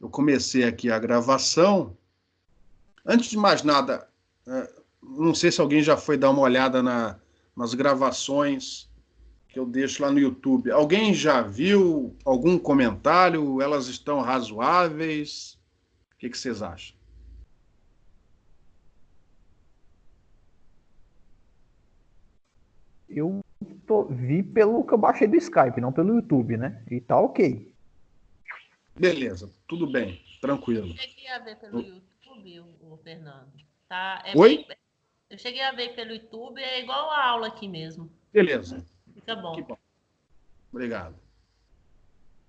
eu comecei aqui a gravação. Antes de mais nada, não sei se alguém já foi dar uma olhada nas gravações que eu deixo lá no YouTube. Alguém já viu algum comentário? Elas estão razoáveis? O que vocês acham? Eu vi pelo que eu baixei do Skype, não pelo YouTube, né? E tá ok. Beleza, tudo bem, tranquilo. Eu cheguei a ver pelo YouTube, o Fernando. Tá, Oi? Eu cheguei a ver pelo YouTube, é igual a aula aqui mesmo. Beleza. Fica bom. Que bom. Obrigado.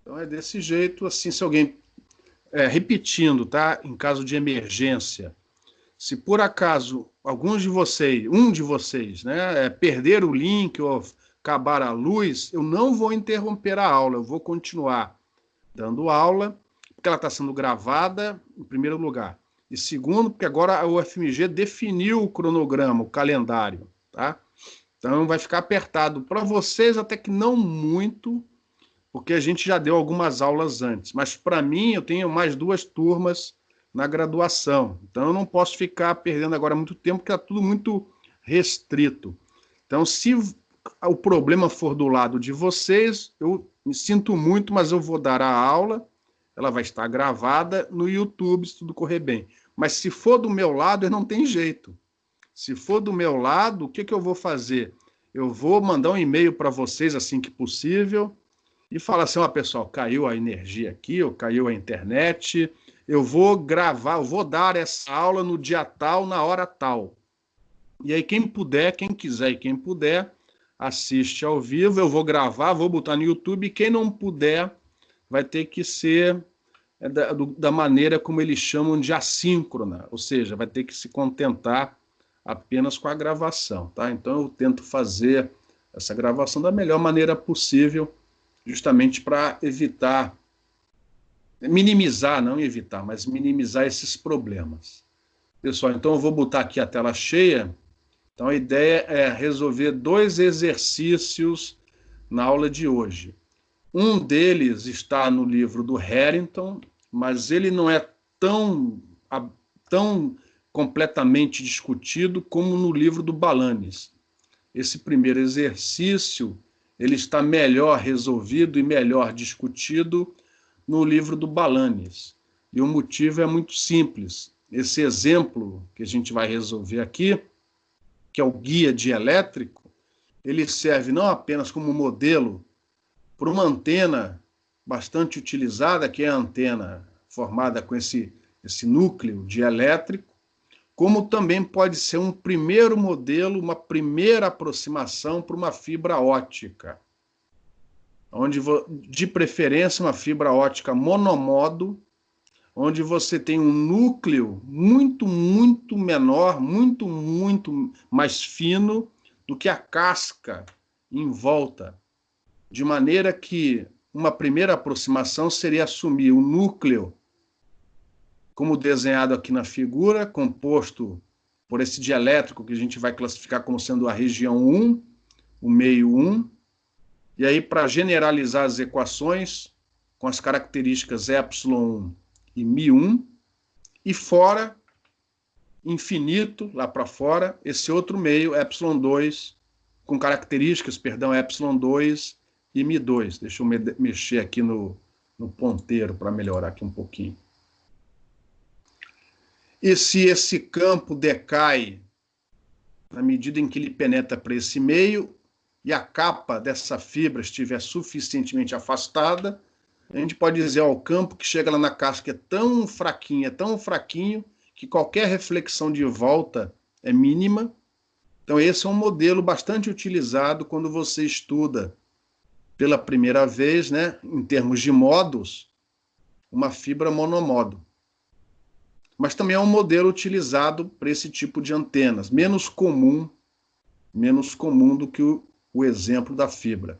Então é desse jeito, assim, se alguém... repetindo, tá? Em caso de emergência, se por acaso um de vocês, né, perder o link ou acabar a luz, eu não vou interromper a aula, eu vou continuar dando aula, porque ela está sendo gravada, em primeiro lugar. E segundo, porque agora a UFMG definiu o cronograma, o calendário, tá? Então vai ficar apertado para vocês, até que não muito, porque a gente já deu algumas aulas antes. Mas para mim, eu tenho mais 2 turmas na graduação. Então eu não posso ficar perdendo agora muito tempo, porque está tudo muito restrito. Então, se o problema for do lado de vocês, eu me sinto muito, mas eu vou dar a aula, ela vai estar gravada no YouTube, se tudo correr bem. Mas se for do meu lado, não tem jeito. Se for do meu lado, o que eu vou fazer? Eu vou mandar um e-mail para vocês assim que possível e falar assim, ó, pessoal, caiu a energia aqui, ou caiu a internet, eu vou gravar, eu vou dar essa aula no dia tal, na hora tal. E aí quem puder, quem quiser e quem puder, assiste ao vivo, eu vou gravar, vou botar no YouTube, e quem não puder vai ter que ser da maneira como eles chamam de assíncrona, ou seja, vai ter que se contentar apenas com a gravação, tá? Então eu tento fazer essa gravação da melhor maneira possível, justamente para evitar, minimizar, não evitar, mas minimizar esses problemas. Pessoal, então eu vou botar aqui a tela cheia. Então a ideia é resolver 2 exercícios na aula de hoje. Um deles está no livro do Harrington, mas ele não é tão completamente discutido como no livro do Balanis. Esse primeiro exercício ele está melhor resolvido e melhor discutido no livro do Balanis. E o motivo é muito simples. Esse exemplo que a gente vai resolver aqui, que é o guia dielétrico, ele serve não apenas como modelo para uma antena bastante utilizada, que é a antena formada com esse núcleo dielétrico, como também pode ser um primeiro modelo, uma primeira aproximação para uma fibra ótica, onde, de preferência, uma fibra ótica monomodo, onde você tem um núcleo muito, muito menor, muito, muito mais fino do que a casca em volta, de maneira que uma primeira aproximação seria assumir o núcleo, como desenhado aqui na figura, composto por esse dielétrico que a gente vai classificar como sendo a região 1, o meio 1, e aí para generalizar as equações, com as características ε1 e μ1, e fora, infinito, lá para fora, esse outro meio, ε2, com características, ε2 e μ2. Deixa eu mexer aqui no ponteiro para melhorar aqui um pouquinho. E se esse campo decai na medida em que ele penetra para esse meio e a capa dessa fibra estiver suficientemente afastada, a gente pode dizer, ó, o campo que chega lá na casca é tão fraquinho, que qualquer reflexão de volta é mínima. Então esse é um modelo bastante utilizado quando você estuda pela primeira vez, né, em termos de modos, uma fibra monomodo. Mas também é um modelo utilizado para esse tipo de antenas, menos comum do que o exemplo da fibra.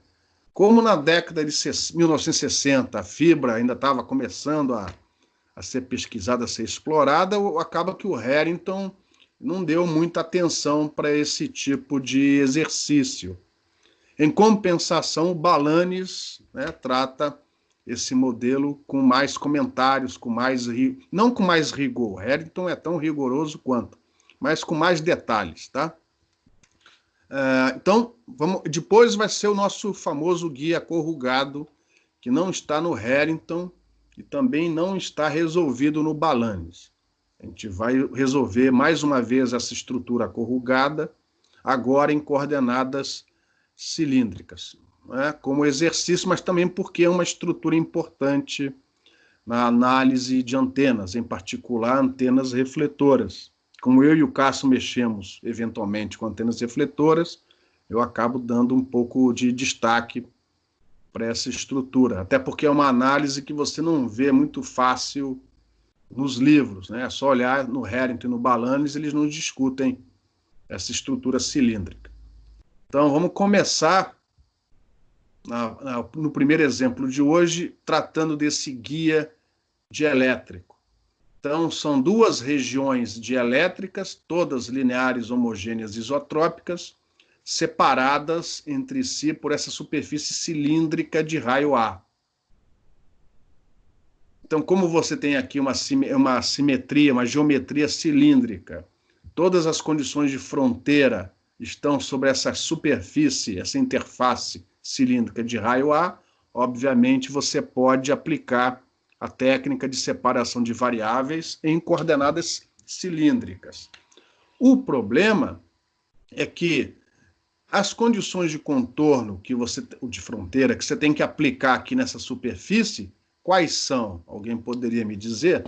Como na década de 1960 a fibra ainda estava começando a ser pesquisada, a ser explorada, acaba que o Harrington não deu muita atenção para esse tipo de exercício. Em compensação, o Balanis, né, trata esse modelo com mais comentários, não com mais rigor. Harrington é tão rigoroso quanto, mas com mais detalhes, tá? Então, depois vai ser o nosso famoso guia corrugado, que não está no Harrington e também não está resolvido no Balanes. A gente vai resolver mais uma vez essa estrutura corrugada, agora em coordenadas cilíndricas, né? Como exercício, mas também porque é uma estrutura importante na análise de antenas, em particular antenas refletoras. Como eu e o Cássio mexemos eventualmente com antenas refletoras, eu acabo dando um pouco de destaque para essa estrutura, até porque é uma análise que você não vê muito fácil nos livros, né? É só olhar no Harrington e no Balanes, eles não discutem essa estrutura cilíndrica. Então, vamos começar no primeiro exemplo de hoje, tratando desse guia dielétrico. Então, são duas regiões dielétricas, todas lineares, homogêneas, isotrópicas, separadas entre si por essa superfície cilíndrica de raio A. Então, como você tem aqui uma simetria, uma geometria cilíndrica, todas as condições de fronteira estão sobre essa superfície, essa interface cilíndrica de raio A, obviamente você pode aplicar a técnica de separação de variáveis em coordenadas cilíndricas. O problema é que as condições de contorno de fronteira que você tem que aplicar aqui nessa superfície, quais são? Alguém poderia me dizer?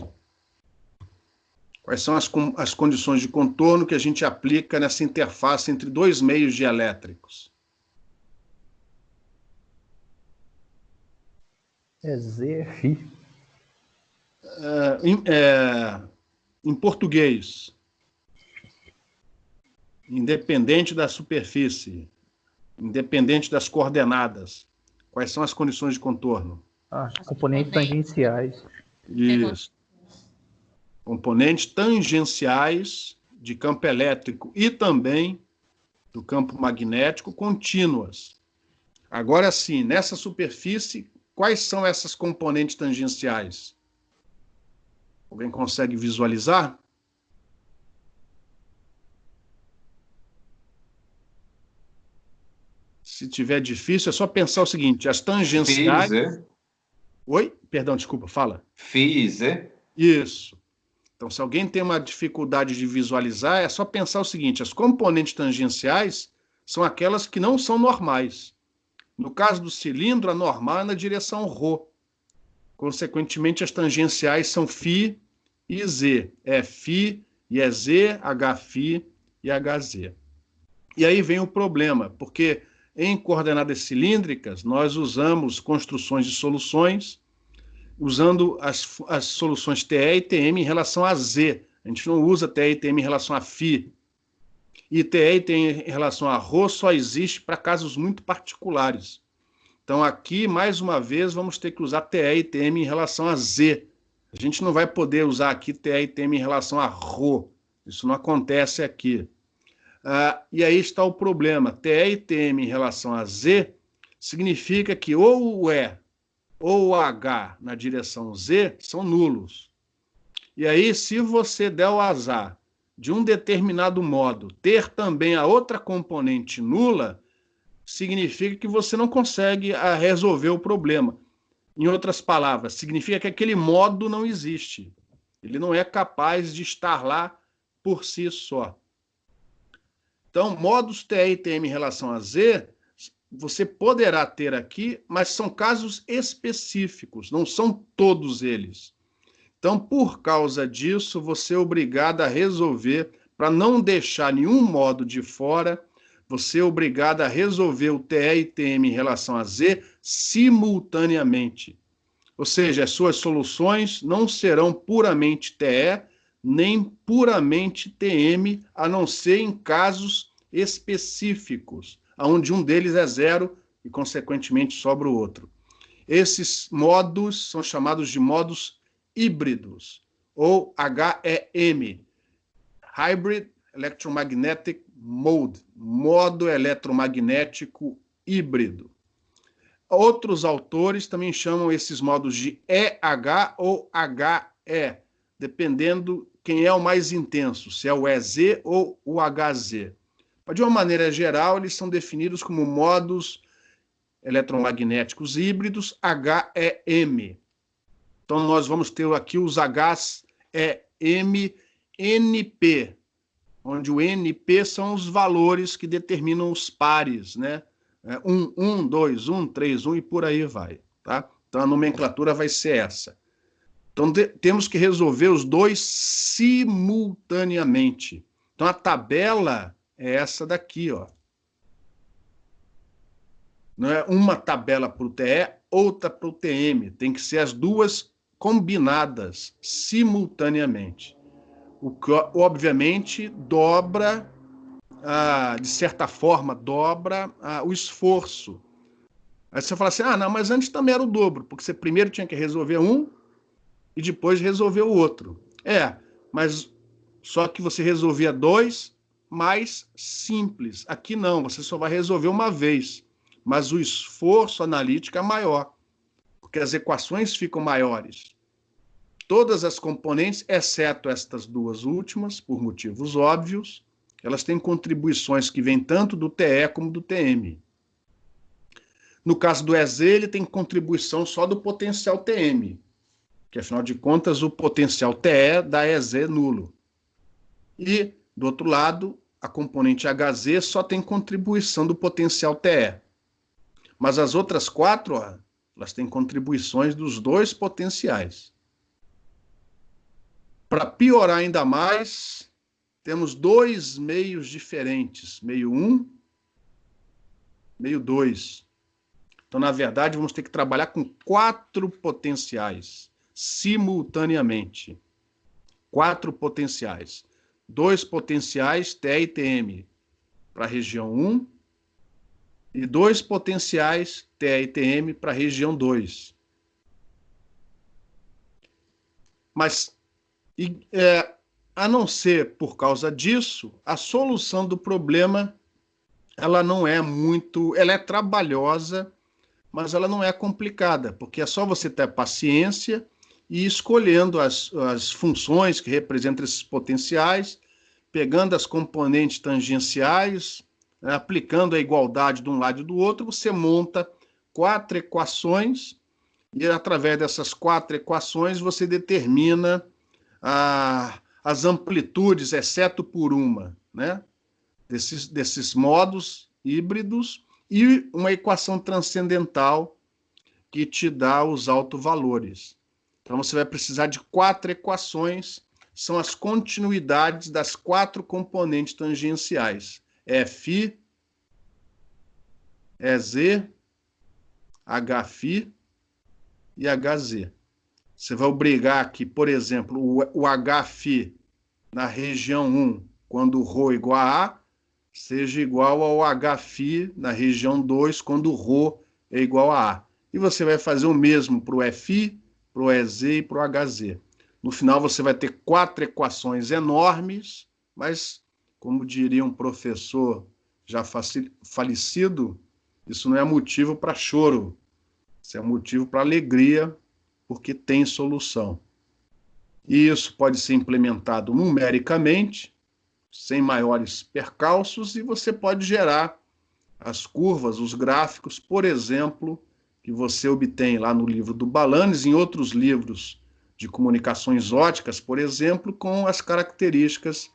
Quais são as condições de contorno que a gente aplica nessa interface entre dois meios dielétricos? É Z, Φ. Em português, independente da superfície, independente das coordenadas, quais são as condições de contorno? Componentes tangenciais. Isso. Componentes tangenciais de campo elétrico e também do campo magnético contínuas. Agora sim, nessa superfície, quais são essas componentes tangenciais? Alguém consegue visualizar? Se tiver difícil, é só pensar o seguinte: as tangenciais. Oi? Perdão, desculpa, fala. Fiz. Isso. Então, se alguém tem uma dificuldade de visualizar, é só pensar o seguinte: as componentes tangenciais são aquelas que não são normais. No caso do cilindro, a normal é na direção ρ. Consequentemente, as tangenciais são φ e Z. É φ e é Z, Hφ e HZ. E aí vem o problema, porque em coordenadas cilíndricas, nós usamos construções de soluções, usando as soluções TE e TM em relação a Z. A gente não usa TE e TM em relação a φ. E TE e TM em relação a ρ só existe para casos muito particulares. Então, aqui, mais uma vez, vamos ter que usar TE e TM em relação a Z. A gente não vai poder usar aqui TE e TM em relação a ρ. Isso não acontece aqui. E aí está o problema. TE e TM em relação a Z significa que ou o E ou o H na direção Z são nulos. E aí, se você der o azar de um determinado modo ter também a outra componente nula, significa que você não consegue resolver o problema. Em outras palavras, significa que aquele modo não existe. Ele não é capaz de estar lá por si só. Então, modos TE e TM em relação a Z, você poderá ter aqui, mas são casos específicos, não são todos eles. Então, por causa disso, você é obrigado a resolver, para não deixar nenhum modo de fora, você é obrigado a resolver o TE e TM em relação a Z simultaneamente. Ou seja, as suas soluções não serão puramente TE, nem puramente TM, a não ser em casos específicos, onde um deles é zero e, consequentemente, sobra o outro. Esses modos são chamados de modos híbridos, ou HEM, Hybrid Electromagnetic Mode, modo eletromagnético híbrido. Outros autores também chamam esses modos de EH ou HE, dependendo quem é o mais intenso, se é o EZ ou o HZ. Mas, de uma maneira geral, eles são definidos como modos eletromagnéticos híbridos HEM. Então, nós vamos ter aqui os HEM NP, onde o NP são os valores que determinam os pares, né? 1, 2, 1, 3, 1 e por aí vai, tá? Então, a nomenclatura vai ser essa. Então, temos que resolver os dois simultaneamente. Então, a tabela é essa daqui, ó. Não é uma tabela para o TE, outra para o TM. Tem que ser as duas combinadas simultaneamente. O que, obviamente, dobra, de certa forma, dobra o esforço. Aí você fala assim, não, mas antes também era o dobro, porque você primeiro tinha que resolver um e depois resolver o outro. Mas só que você resolvia dois mais simples. Aqui não, você só vai resolver uma vez, mas o esforço analítico é maior, porque as equações ficam maiores. Todas as componentes, exceto estas duas últimas, por motivos óbvios, elas têm contribuições que vêm tanto do TE como do TM. No caso do EZ, ele tem contribuição só do potencial TM, que afinal de contas o potencial TE dá EZ nulo. E, do outro lado, a componente HZ só tem contribuição do potencial TE. Mas as outras quatro, elas têm contribuições dos dois potenciais. Para piorar ainda mais, temos dois meios diferentes, meio 1, meio 2. Então, na verdade, vamos ter que trabalhar com 4 potenciais, simultaneamente. 4 potenciais. 2 potenciais, TE e TM, para a região 1, e 2 potenciais, TE e TM, para a região 2. Mas, a não ser por causa disso, a solução do problema, ela não é muito, ela é trabalhosa, mas ela não é complicada, porque é só você ter paciência e ir escolhendo as funções que representam esses potenciais, pegando as componentes tangenciais, aplicando a igualdade de um lado e do outro, você monta 4 equações e, através dessas 4 equações, você determina as amplitudes, exceto por uma, né? desses modos híbridos, e uma equação transcendental que te dá os autovalores. Então, você vai precisar de 4 equações, são as continuidades das 4 componentes tangenciais. Φ, EZ, Hφ e HZ. Você vai obrigar aqui, por exemplo, o Hφ na região 1, quando ρ igual a A, seja igual ao Hφ na região 2, quando ρ é igual a A. E você vai fazer o mesmo para o Φ, para o EZ e para o HZ. No final, você vai ter 4 equações enormes, mas, como diria um professor já falecido, isso não é motivo para choro, isso é motivo para alegria, porque tem solução. E isso pode ser implementado numericamente, sem maiores percalços, e você pode gerar as curvas, os gráficos, por exemplo, que você obtém lá no livro do Balanes, em outros livros de comunicações óticas, por exemplo, com as características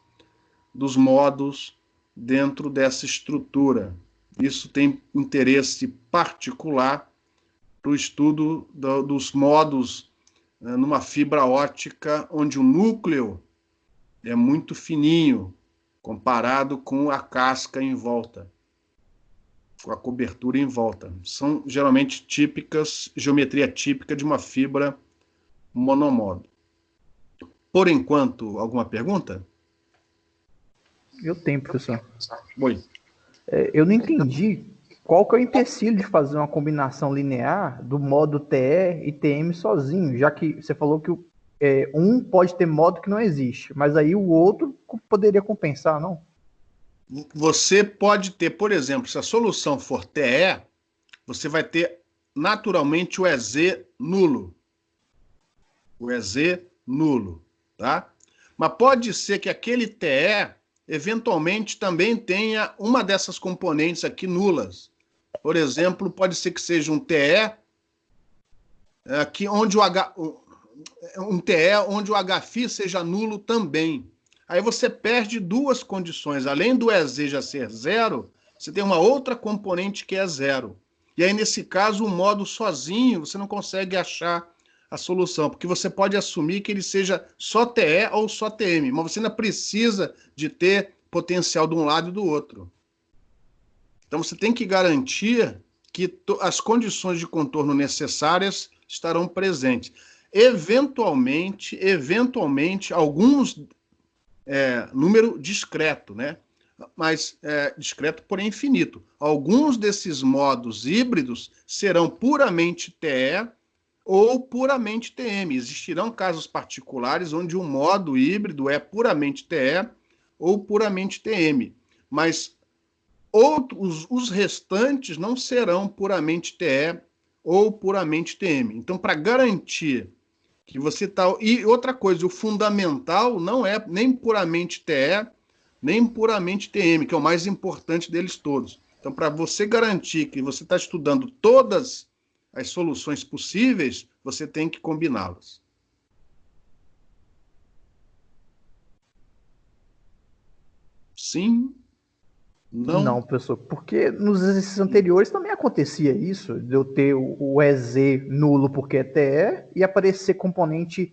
dos modos dentro dessa estrutura. Isso tem interesse particular para o estudo dos modos numa fibra ótica onde o núcleo é muito fininho, comparado com a casca em volta, com a cobertura em volta. São geralmente típicas, geometria típica de uma fibra monomodo. Por enquanto, alguma pergunta? Eu tenho, professor. Oi. Eu não entendi qual que é o empecilho de fazer uma combinação linear do modo TE e TM sozinho, já que você falou que um pode ter modo que não existe, mas aí o outro poderia compensar, não? Você pode ter, por exemplo, se a solução for TE, você vai ter naturalmente o EZ nulo. O EZ nulo, tá? Mas pode ser que aquele TE, eventualmente, também tenha uma dessas componentes aqui nulas. Por exemplo, pode ser que seja um TE aqui onde um TE onde o HFI seja nulo também. Aí você perde duas condições. Além do EZ já ser zero, você tem uma outra componente que é zero. E aí, nesse caso, o modo sozinho, você não consegue achar a solução, porque você pode assumir que ele seja só TE ou só TM, mas você ainda precisa de ter potencial de um lado e do outro. Então, você tem que garantir que as condições de contorno necessárias estarão presentes. Eventualmente, alguns número discreto, né? Mas discreto, porém infinito. Alguns desses modos híbridos serão puramente TE ou puramente TM. Existirão casos particulares onde um modo híbrido é puramente TE ou puramente TM. Mas os restantes não serão puramente TE ou puramente TM. Então, para garantir que você está... E outra coisa, o fundamental não é nem puramente TE, nem puramente TM, que é o mais importante deles todos. Então, para você garantir que você está estudando todas as soluções possíveis, você tem que combiná-las. Sim? Não? Não, professor, porque nos exercícios anteriores também acontecia isso, de eu ter o EZ nulo porque é TE e aparecer componente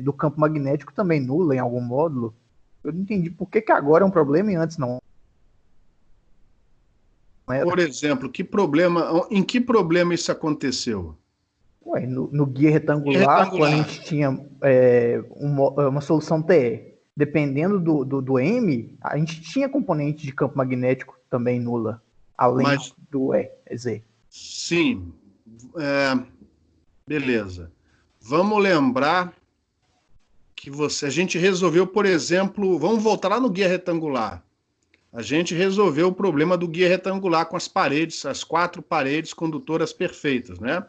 do campo magnético também nulo em algum módulo. Eu não entendi por que agora é um problema e antes não era. Por exemplo, em que problema isso aconteceu? Ué, no guia retangular, quando a gente tinha uma solução TE, dependendo do M, a gente tinha componente de campo magnético também nula, além do EZ. Sim, beleza. Vamos lembrar que a gente resolveu, por exemplo, vamos voltar lá no guia retangular. A gente resolveu o problema do guia retangular com as paredes, as 4 paredes condutoras perfeitas, né?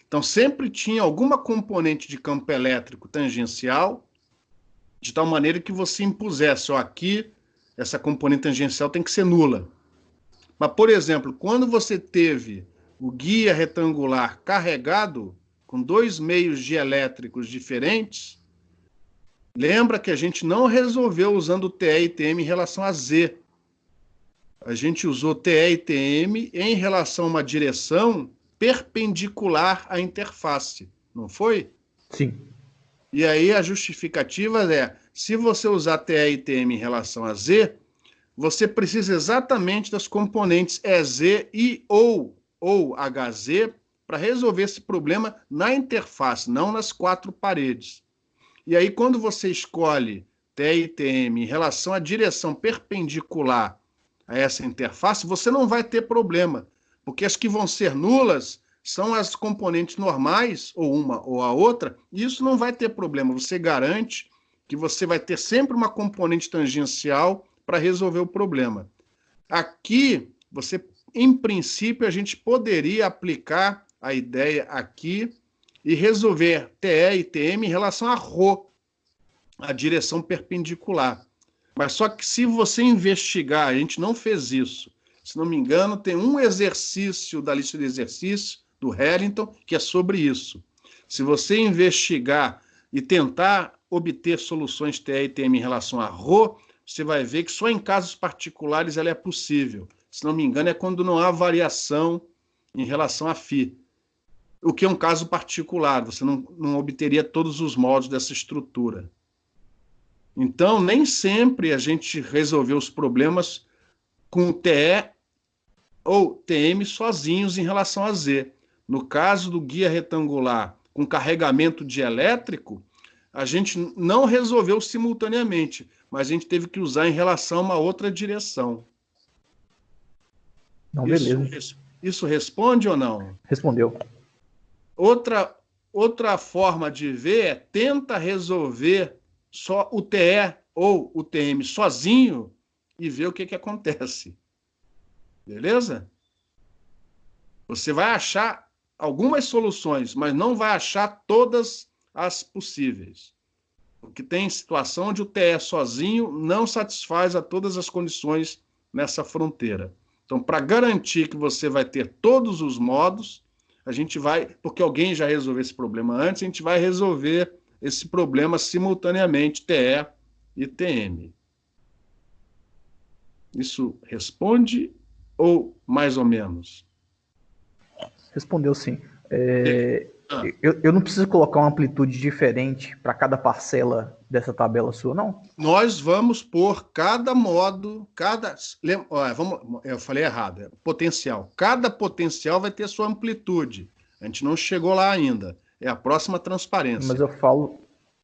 Então, sempre tinha alguma componente de campo elétrico tangencial, de tal maneira que você impusesse, ó, aqui, essa componente tangencial tem que ser nula. Mas, por exemplo, quando você teve o guia retangular carregado, com 2 meios dielétricos diferentes, lembra que a gente não resolveu usando TE e TM em relação a Z. A gente usou TE e TM em relação a uma direção perpendicular à interface, não foi? Sim. E aí a justificativa é, se você usar TE e TM em relação a Z, você precisa exatamente das componentes EZ e ou HZ para resolver esse problema na interface, não nas 4 paredes. E aí, quando você escolhe TE e TM em relação à direção perpendicular a essa interface, você não vai ter problema, porque as que vão ser nulas são as componentes normais, ou uma ou a outra, e isso não vai ter problema. Você garante que você vai ter sempre uma componente tangencial para resolver o problema. Aqui, em princípio, a gente poderia aplicar a ideia aqui e resolver TE e TM em relação a ρ, a direção perpendicular. Mas só que se você investigar, a gente não fez isso. Se não me engano, tem um exercício da lista de exercícios do Harrington que é sobre isso. Se você investigar e tentar obter soluções TE e TM em relação a ρ, você vai ver que só em casos particulares ela é possível. Se não me engano, é quando não há variação em relação a φ. O que é um caso particular, você não obteria todos os modos dessa estrutura. Então, nem sempre a gente resolveu os problemas com TE ou TM sozinhos em relação a Z. No caso do guia retangular com carregamento dielétrico, a gente não resolveu simultaneamente, mas a gente teve que usar em relação a uma outra direção. Não, beleza. Isso responde ou não? Respondeu. Outra forma de ver é tenta resolver só o TE ou o TM sozinho e ver o que acontece. Beleza? Você vai achar algumas soluções, mas não vai achar todas as possíveis. Porque tem situação onde o TE sozinho não satisfaz a todas as condições nessa fronteira. Então, para garantir que você vai ter todos os modos, a gente vai, porque alguém já resolveu esse problema antes, a gente vai resolver esse problema simultaneamente, TE e TM. Isso responde ou mais ou menos? Respondeu sim. Ah, Eu não preciso colocar uma amplitude diferente para cada parcela dessa tabela sua, não? nós vamos por cada modo, eu falei errado, potencial. Cada potencial vai ter sua amplitude. A gente não chegou lá ainda. É a próxima Mas transparência. eu falo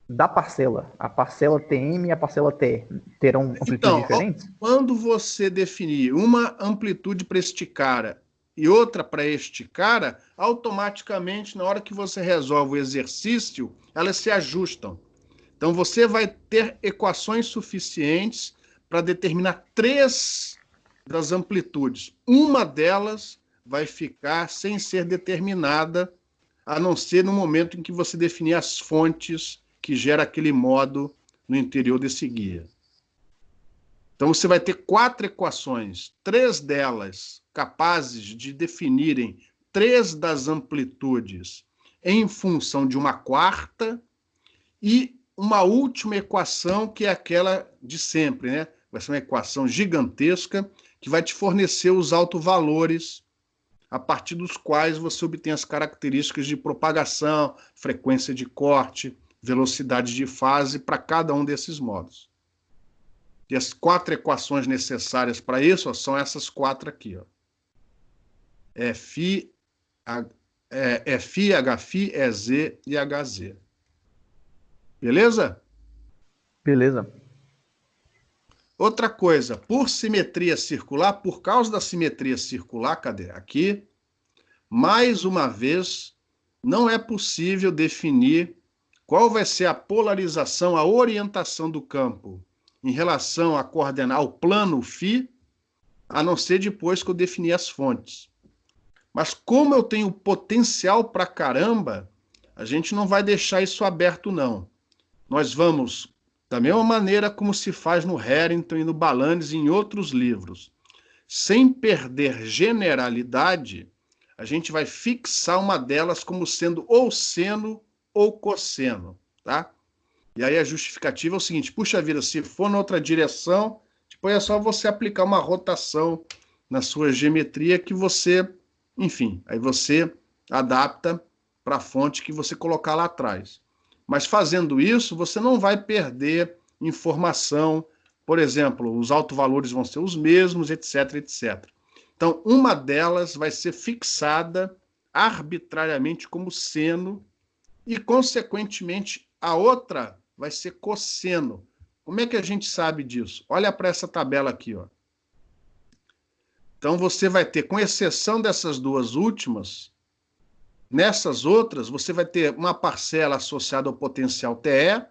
da parcela. A parcela TM e a parcela TE terão amplitudes Então, diferentes? quando você definir uma amplitude para este cara e outra para este cara, automaticamente, na hora que você resolve o exercício, elas se ajustam. Então, você vai ter equações suficientes para determinar 3 das amplitudes. Uma delas vai ficar sem ser determinada, a não ser no momento em que você definir as fontes que gera aquele modo no interior desse guia. Então, você vai ter 4 equações, 3 delas capazes de definirem 3 das amplitudes em função de uma quarta e uma última equação, que é aquela de sempre, né? Vai ser uma equação gigantesca que vai te fornecer os autovalores a partir dos quais você obtém as características de propagação, frequência de corte, velocidade de fase para cada um desses modos. E as 4 equações necessárias para isso são essas 4 aqui. Ó. Fi, Hφ, Ez e Hz. Beleza? Beleza. Outra coisa, por simetria circular, por causa da simetria circular, cadê? Aqui, mais uma vez, não é possível definir qual vai ser a polarização, a orientação do campo em relação a coordenar ao plano φ, a não ser depois que eu definir as fontes. Mas como eu tenho potencial pra caramba, a gente não vai deixar isso aberto, não. Nós vamos, da mesma maneira como se faz no Harrington e no Balanes e em outros livros, sem perder generalidade, a gente vai fixar uma delas como sendo ou seno ou cosseno, tá? E aí a justificativa é o seguinte, puxa vida, se for na outra direção, depois é só você aplicar uma rotação na sua geometria que você, enfim, aí você adapta para a fonte que você colocar lá atrás. Mas fazendo isso, você não vai perder informação, por exemplo, os autovalores vão ser os mesmos, etc, etc. Então, uma delas vai ser fixada arbitrariamente como seno e, consequentemente, a outra vai ser cosseno. Como é que a gente sabe disso? Olha para essa tabela aqui, ó. Então, você vai ter, com exceção dessas duas últimas, nessas outras, você vai ter uma parcela associada ao potencial TE,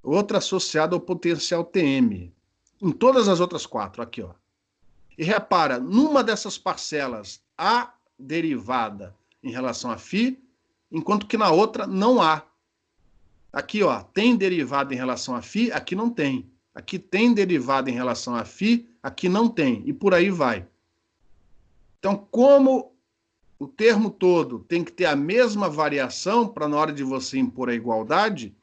outra associada ao potencial TM. Em todas as outras 4, aqui, ó. E repara, numa dessas parcelas há derivada em relação a φ, enquanto que na outra não há. Aqui, ó, tem derivada em relação a φ, aqui não tem. Aqui tem derivada em relação a φ, aqui não tem. E por aí vai. Então, como o termo todo tem que ter a mesma variação para na hora de você impor a igualdade,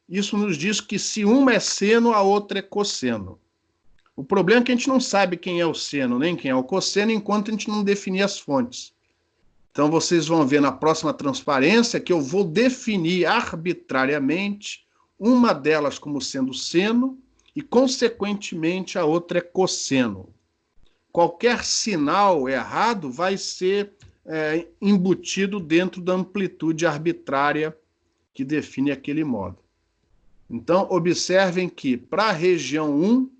isso nos diz que se uma é seno, a outra é cosseno. O problema é que a gente não sabe quem é o seno, nem quem é o cosseno, enquanto a gente não definir as fontes. Então, vocês vão ver na próxima transparência que eu vou definir arbitrariamente uma delas como sendo seno e, consequentemente, a outra é cosseno. Qualquer sinal errado vai ser embutido dentro da amplitude arbitrária que define aquele modo. Então, observem que para a região 1,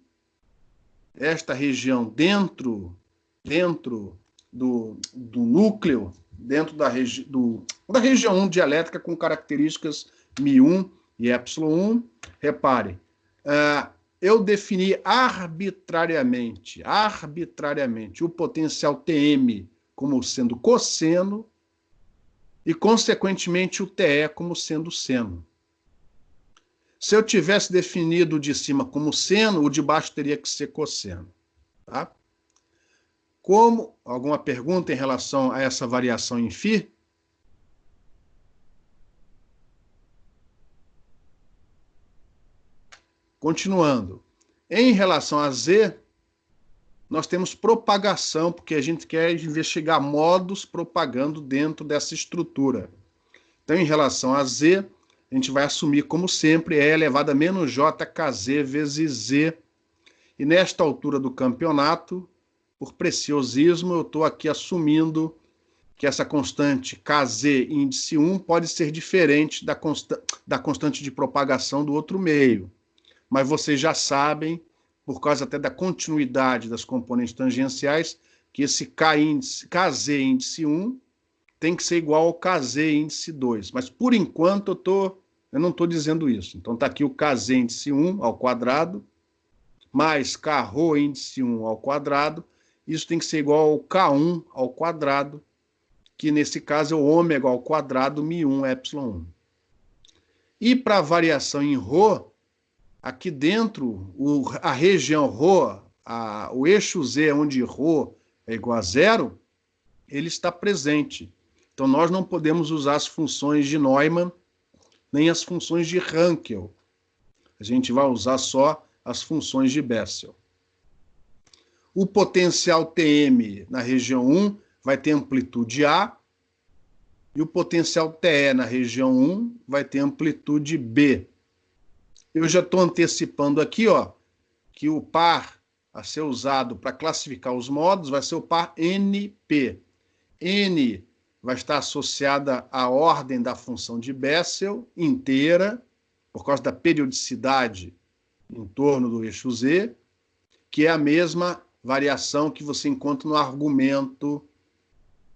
esta região dentro do núcleo, dentro da região 1 dialética com características μ1 e ε1, repare, eu defini arbitrariamente o potencial Tm como sendo cosseno e, consequentemente, o TE como sendo seno. Se eu tivesse definido o de cima como seno, o de baixo teria que ser cosseno. Tá? Alguma pergunta em relação a essa variação em φ? Continuando. Em relação a Z, nós temos propagação, porque a gente quer investigar modos propagando dentro dessa estrutura. Então, em relação a Z, a gente vai assumir, como sempre, E elevado a menos JKZ vezes Z. E nesta altura do campeonato, por preciosismo, eu estou aqui assumindo que essa constante Kz índice 1 pode ser diferente da constante de propagação do outro meio. Mas vocês já sabem, por causa até da continuidade das componentes tangenciais, que esse Kz índice 1 tem que ser igual ao Kz índice 2. Mas, por enquanto, eu não estou dizendo isso. Então, está aqui o Kz índice 1 ao quadrado, mais K-ρ índice 1 ao quadrado. Isso tem que ser igual ao K1 ao quadrado, que nesse caso é o ômega ao quadrado, μ1, ε1. E para a variação em ρ, aqui dentro, a região ρ, o eixo Z, onde ρ é igual a zero, ele está presente. Então, nós não podemos usar as funções de Neumann, nem as funções de Hankel. A gente vai usar só as funções de Bessel. O potencial Tm na região 1 vai ter amplitude A, e o potencial TE na região 1 vai ter amplitude B. Eu já estou antecipando aqui, que o par a ser usado para classificar os modos vai ser o par NP. N vai estar associada à ordem da função de Bessel inteira, por causa da periodicidade em torno do eixo Z, que é a mesma variação que você encontra no argumento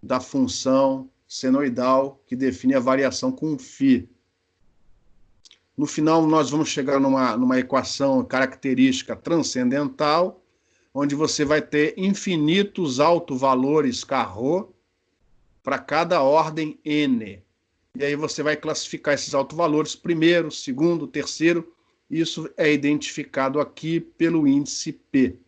da função senoidal, que define a variação com φ. No final, nós vamos chegar numa equação característica transcendental, onde você vai ter infinitos autovalores K-ρ para cada ordem N. E aí você vai classificar esses autovalores, primeiro, segundo, terceiro. Isso é identificado aqui pelo índice P.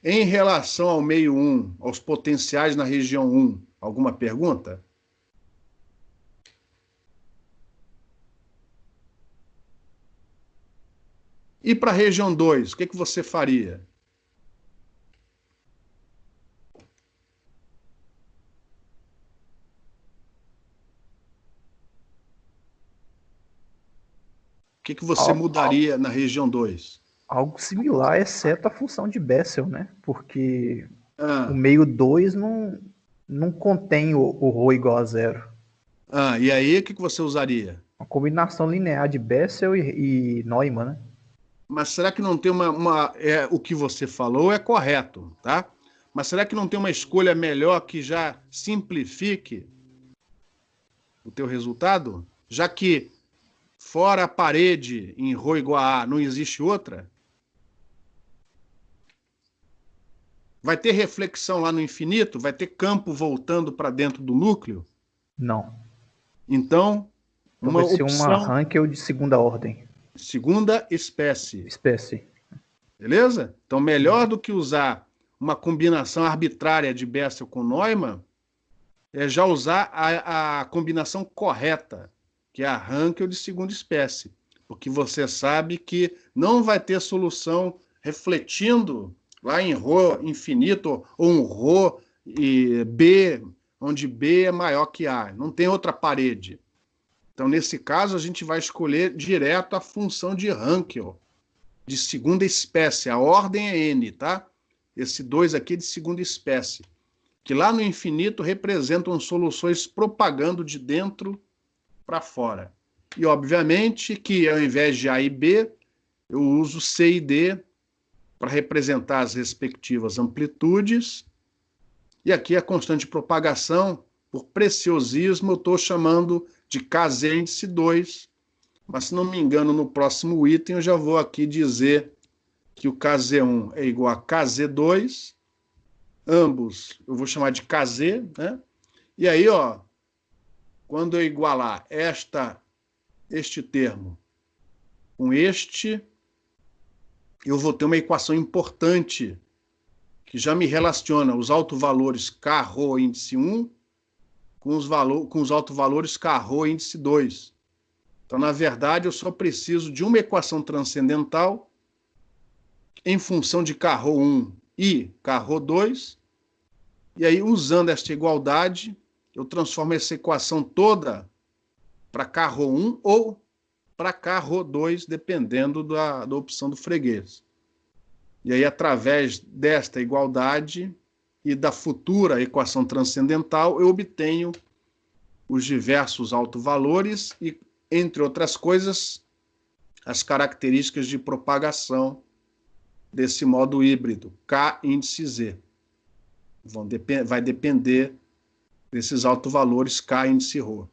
Em relação ao meio 1, aos potenciais na região 1, alguma pergunta? E para a região 2, o que você faria? O que você mudaria na região 2? Algo similar, exceto a função de Bessel, né? Porque o meio 2 não contém o ρ igual a zero. E aí, o que você usaria? Uma combinação linear de Bessel e Neumann, né? Mas será que não tem o que você falou é correto, tá? Mas será que não tem uma escolha melhor que já simplifique o teu resultado? Já que fora a parede em ρ igual a A, não existe outra? Vai ter reflexão lá no infinito? Vai ter campo voltando para dentro do núcleo? Não. Então, vai ser uma Hankel de segunda ordem. Segunda espécie. Espécie. Beleza? Então, melhor do que usar uma combinação arbitrária de Bessel com Neumann, é já usar a combinação correta, que é a Hankel de segunda espécie. Porque você sabe que não vai ter solução refletindo lá em ρ infinito ou um ρ e B, onde B é maior que A. Não tem outra parede. Então, nesse caso, a gente vai escolher direto a função de Hankel, de segunda espécie. A ordem é N, tá? Esse 2 aqui é de segunda espécie, que lá no infinito representam soluções propagando de dentro para fora. E, obviamente, que ao invés de A e B, eu uso C e D para representar as respectivas amplitudes. E aqui a constante de propagação, por preciosismo, eu estou chamando de Kz índice 2, mas se não me engano, no próximo item eu já vou aqui dizer que o Kz1 é igual a Kz2 ambos eu vou chamar de KZ, né? E aí, ó, quando eu igualar este termo com este, eu vou ter uma equação importante que já me relaciona os autovalores K-Rho índice 1 com os autovalores K-Rho índice 2. Então, na verdade, eu só preciso de uma equação transcendental em função de K-Rho 1 e K-Rho 2, e aí, usando esta igualdade, eu transformo essa equação toda para K-Rho 1 ou para K-Rho 2, dependendo da opção do freguês. E aí, através desta igualdade e da futura equação transcendental, eu obtenho os diversos autovalores e, entre outras coisas, as características de propagação desse modo híbrido, K índice Z. Vai depender desses autovalores K índice Rho.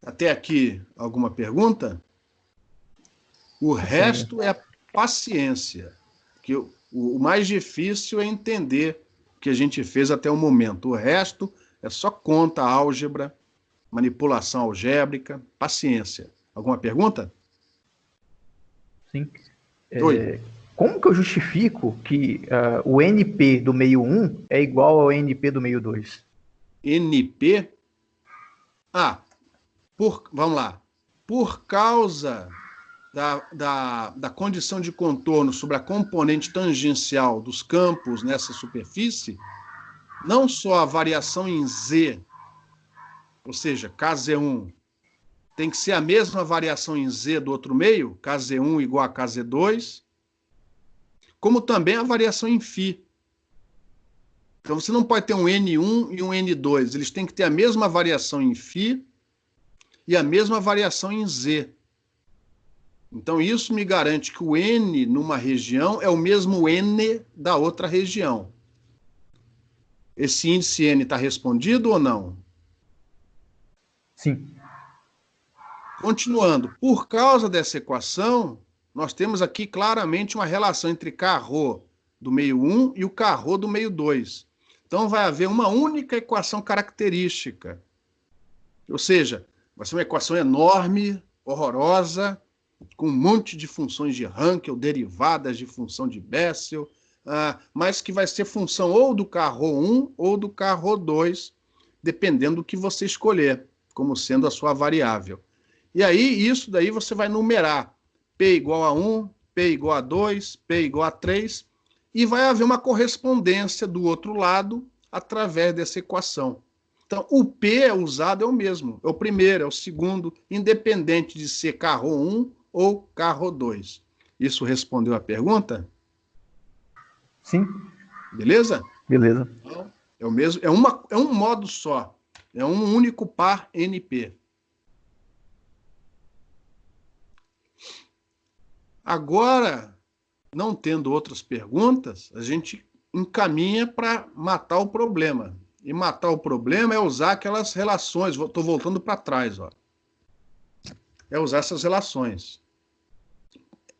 Até aqui, alguma pergunta? O resto é paciência, que o mais difícil é entender o que a gente fez até o momento. O resto é só conta, álgebra, manipulação algébrica, paciência. Alguma pergunta? Sim. Oi. Como que eu justifico que o NP do meio 1 é igual ao NP do meio 2? NP? Vamos lá. Por causa da condição de contorno sobre a componente tangencial dos campos nessa superfície, não só a variação em Z, ou seja, KZ1, tem que ser a mesma variação em Z do outro meio, KZ1 igual a KZ2, como também a variação em φ. Então, você não pode ter um N1 e um N2, eles têm que ter a mesma variação em φ e a mesma variação em Z. Então, isso me garante que o N numa região é o mesmo N da outra região. Esse índice N está respondido ou não? Sim. Continuando, por causa dessa equação, nós temos aqui claramente uma relação entre K-Rho do meio 1 e o K-Rho do meio 2. Então, vai haver uma única equação característica. Ou seja, vai ser uma equação enorme, horrorosa, com um monte de funções de Hankel, derivadas de função de Bessel, mas que vai ser função ou do K-Rho 1 ou do K-Rho 2, dependendo do que você escolher, como sendo a sua variável. E aí, isso daí você vai numerar P igual a 1, P igual a 2, P igual a 3, e vai haver uma correspondência do outro lado através dessa equação. Então, o P usado é o mesmo, é o primeiro, é o segundo, independente de ser K-Rho 1 ou K-Rho 2. Isso respondeu a pergunta? Sim. Beleza? Beleza. Então, é o mesmo, é um modo só, é um único par NP. Agora, não tendo outras perguntas, a gente encaminha para matar o problema. E matar o problema é usar aquelas relações. Estou voltando para trás. Ó. É usar essas relações.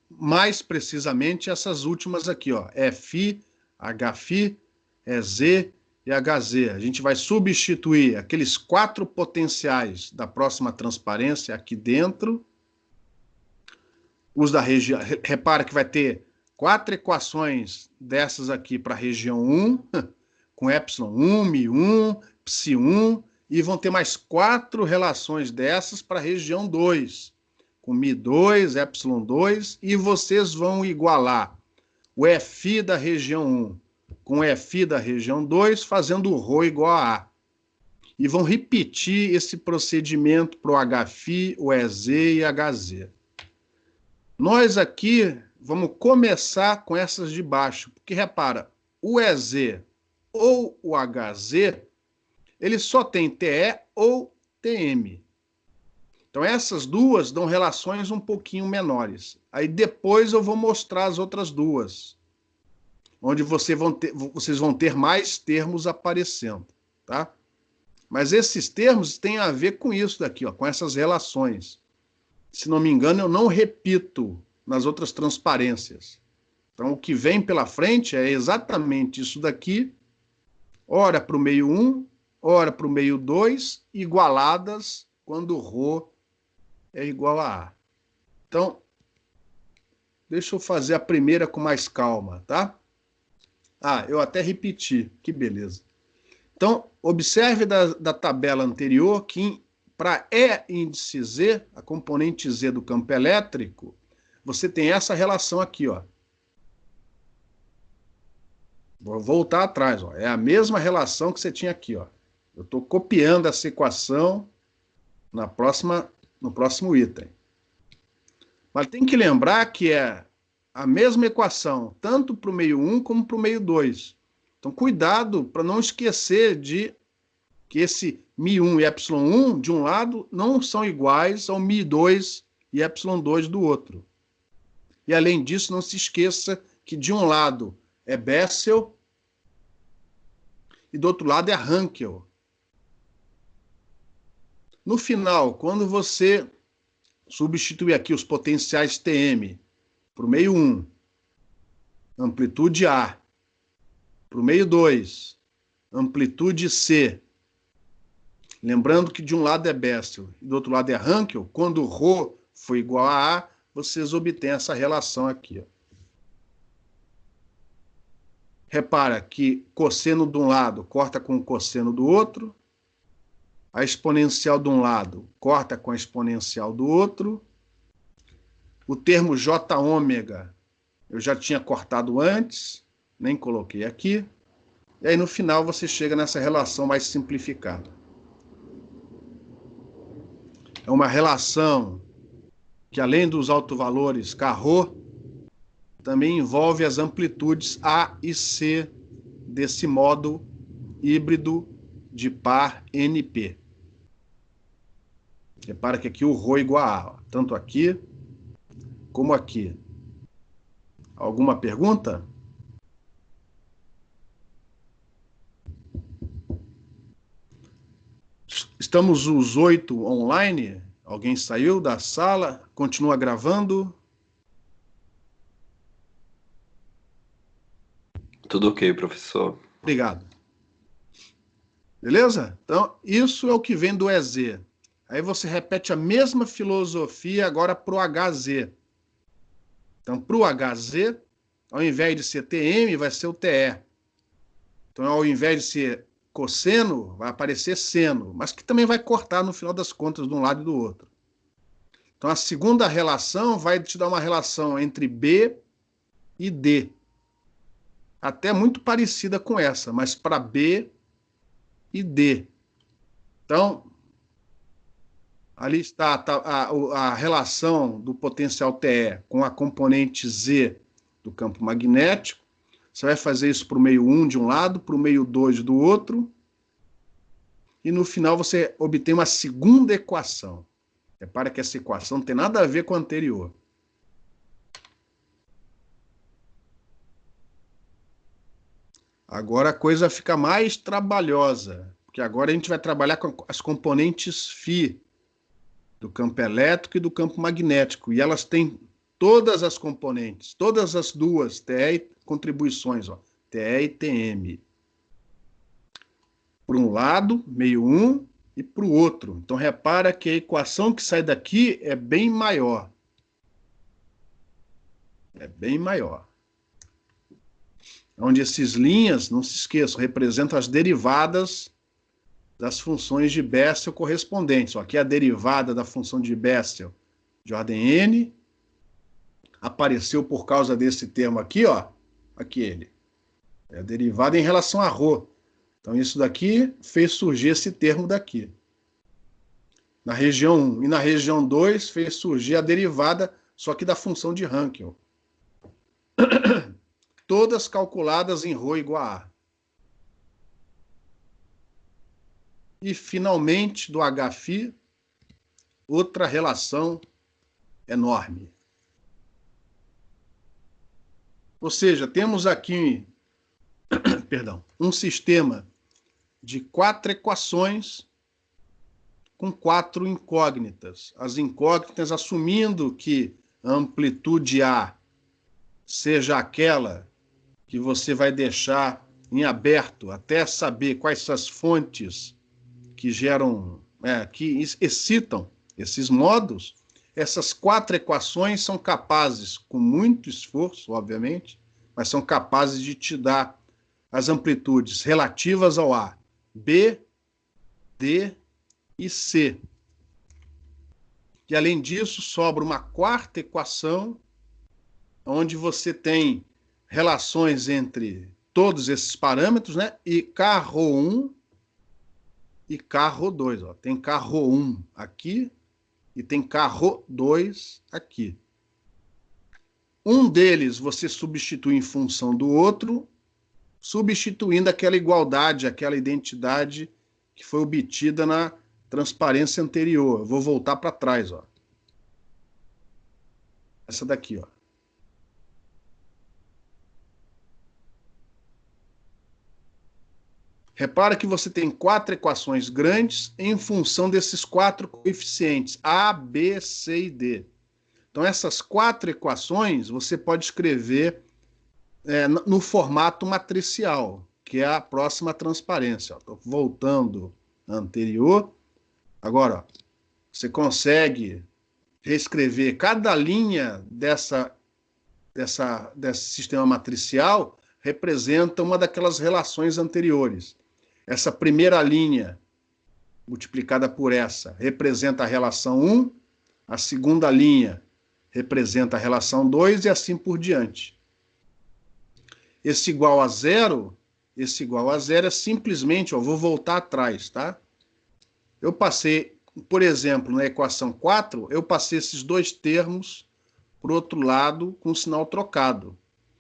Mais precisamente essas últimas aqui. Ó. Fi, Hφ, EZ e HZ. A gente vai substituir aqueles 4 potenciais da próxima transparência aqui dentro. Os da região. Repara que vai ter 4 equações dessas aqui para a região 1, com ε1, μ1, ψ1, e vão ter mais 4 relações dessas para a região 2, com μ2, ε2, e vocês vão igualar o Fi da região 1 com o Fi da região 2, fazendo o Rho igual a A. E vão repetir esse procedimento para o Hφ, o EZ e HZ. Nós aqui vamos começar com essas de baixo, porque repara, o EZ ou o HZ, ele só tem TE ou TM. Então essas duas dão relações um pouquinho menores. Aí depois eu vou mostrar as outras duas, onde vocês vão ter mais termos aparecendo, tá? Mas esses termos têm a ver com isso daqui, ó, com essas relações. Se não me engano, eu não repito nas outras transparências. Então, o que vem pela frente é exatamente isso daqui, ora para o meio 1, ora para o meio 2, igualadas quando ρ é igual a A. Então, deixa eu fazer a primeira com mais calma, tá? Ah, eu até repeti, que beleza. Então, observe da tabela anterior que para E índice Z, a componente Z do campo elétrico, você tem essa relação aqui, ó. Vou voltar atrás, ó. É a mesma relação que você tinha aqui, ó. Eu estou copiando essa equação no próximo item. Mas tem que lembrar que é a mesma equação, tanto para o meio 1 como para o meio 2. Então, cuidado para não esquecer de que esse μ1 e ε1, de um lado, não são iguais ao μ2 e ε2 do outro. E, além disso, não se esqueça que de um lado é Bessel e do outro lado é Hankel. No final, quando você substituir aqui os potenciais Tm para o meio 1, amplitude A, para o meio 2, amplitude C, lembrando que de um lado é Bessel e do outro lado é Hankel, quando ρ for igual a A, vocês obtêm essa relação aqui, ó. Repara que cosseno de um lado corta com o cosseno do outro, a exponencial de um lado corta com a exponencial do outro, o termo J ômega eu já tinha cortado antes, nem coloquei aqui, e aí no final você chega nessa relação mais simplificada. É uma relação que, além dos autovalores K-ρ, também envolve as amplitudes A e C desse modo híbrido de par NP. Repara que aqui o ρ é igual a A, ó, tanto aqui como aqui. Alguma pergunta? Estamos os 8 online. Alguém saiu da sala? Continua gravando? Tudo ok, professor. Obrigado. Beleza? Então, isso é o que vem do EZ. Aí você repete a mesma filosofia agora para o HZ. Então, para o HZ, ao invés de ser TM, vai ser o TE. Então, ao invés de ser cosseno, vai aparecer seno, mas que também vai cortar no final das contas de um lado e do outro. Então, a segunda relação vai te dar uma relação entre B e D. Até muito parecida com essa, mas para B e D. Então, ali está a relação do potencial TE com a componente Z do campo magnético. Você vai fazer isso para o meio 1 de um lado, para o meio 2 do outro. E no final você obtém uma segunda equação. Repara que essa equação não tem nada a ver com a anterior. Agora a coisa fica mais trabalhosa, porque agora a gente vai trabalhar com as componentes φ do campo elétrico e do campo magnético, e elas têm todas as componentes, todas as duas, TE e contribuições, ó, TE e TM. Por um lado, meio 1, e para o outro. Então, repara que a equação que sai daqui é bem maior. É bem maior. Onde essas linhas, não se esqueçam, representam as derivadas das funções de Bessel correspondentes. Ó, aqui é a derivada da função de Bessel de ordem n. Apareceu por causa desse termo aqui, ó. Aqui ele. É a derivada em relação a ρ. Então, isso daqui fez surgir esse termo daqui. Na região 1 e na região 2 fez surgir a derivada, só que da função de Hankel. Todas calculadas em ρ igual a A. E, finalmente, do Hφ, outra relação enorme. Ou seja, temos aqui perdão, um sistema de 4 equações com 4 incógnitas. As incógnitas assumindo que a amplitude A seja aquela que você vai deixar em aberto até saber quais são as fontes que geram, que excitam esses modos, essas 4 equações são capazes, com muito esforço, obviamente, mas são capazes de te dar as amplitudes relativas ao A, B, D e C. E, além disso, sobra uma 4ª equação, onde você tem relações entre todos esses parâmetros, né? E carro 1 e carro 2. Ó. Tem carro 1 aqui e tem carro 2 aqui. Um deles você substitui em função do outro, substituindo aquela igualdade, aquela identidade que foi obtida na transparência anterior. Eu vou voltar para trás. Ó. Essa daqui. Ó. Repara que você tem 4 equações grandes em função desses 4 coeficientes, A, B, C e D. Então, essas 4 equações você pode escrever no formato matricial, que é a próxima transparência. Estou voltando à anterior. Agora, ó, você consegue reescrever cada linha desse sistema matricial representa uma daquelas relações anteriores. Essa primeira linha, multiplicada por essa, representa a relação 1, a segunda linha representa a relação 2 e assim por diante. Esse igual a zero é simplesmente, ó, vou voltar atrás, tá? Eu passei, por exemplo, na equação 4, eu passei esses 2 termos para o outro lado com o sinal trocado.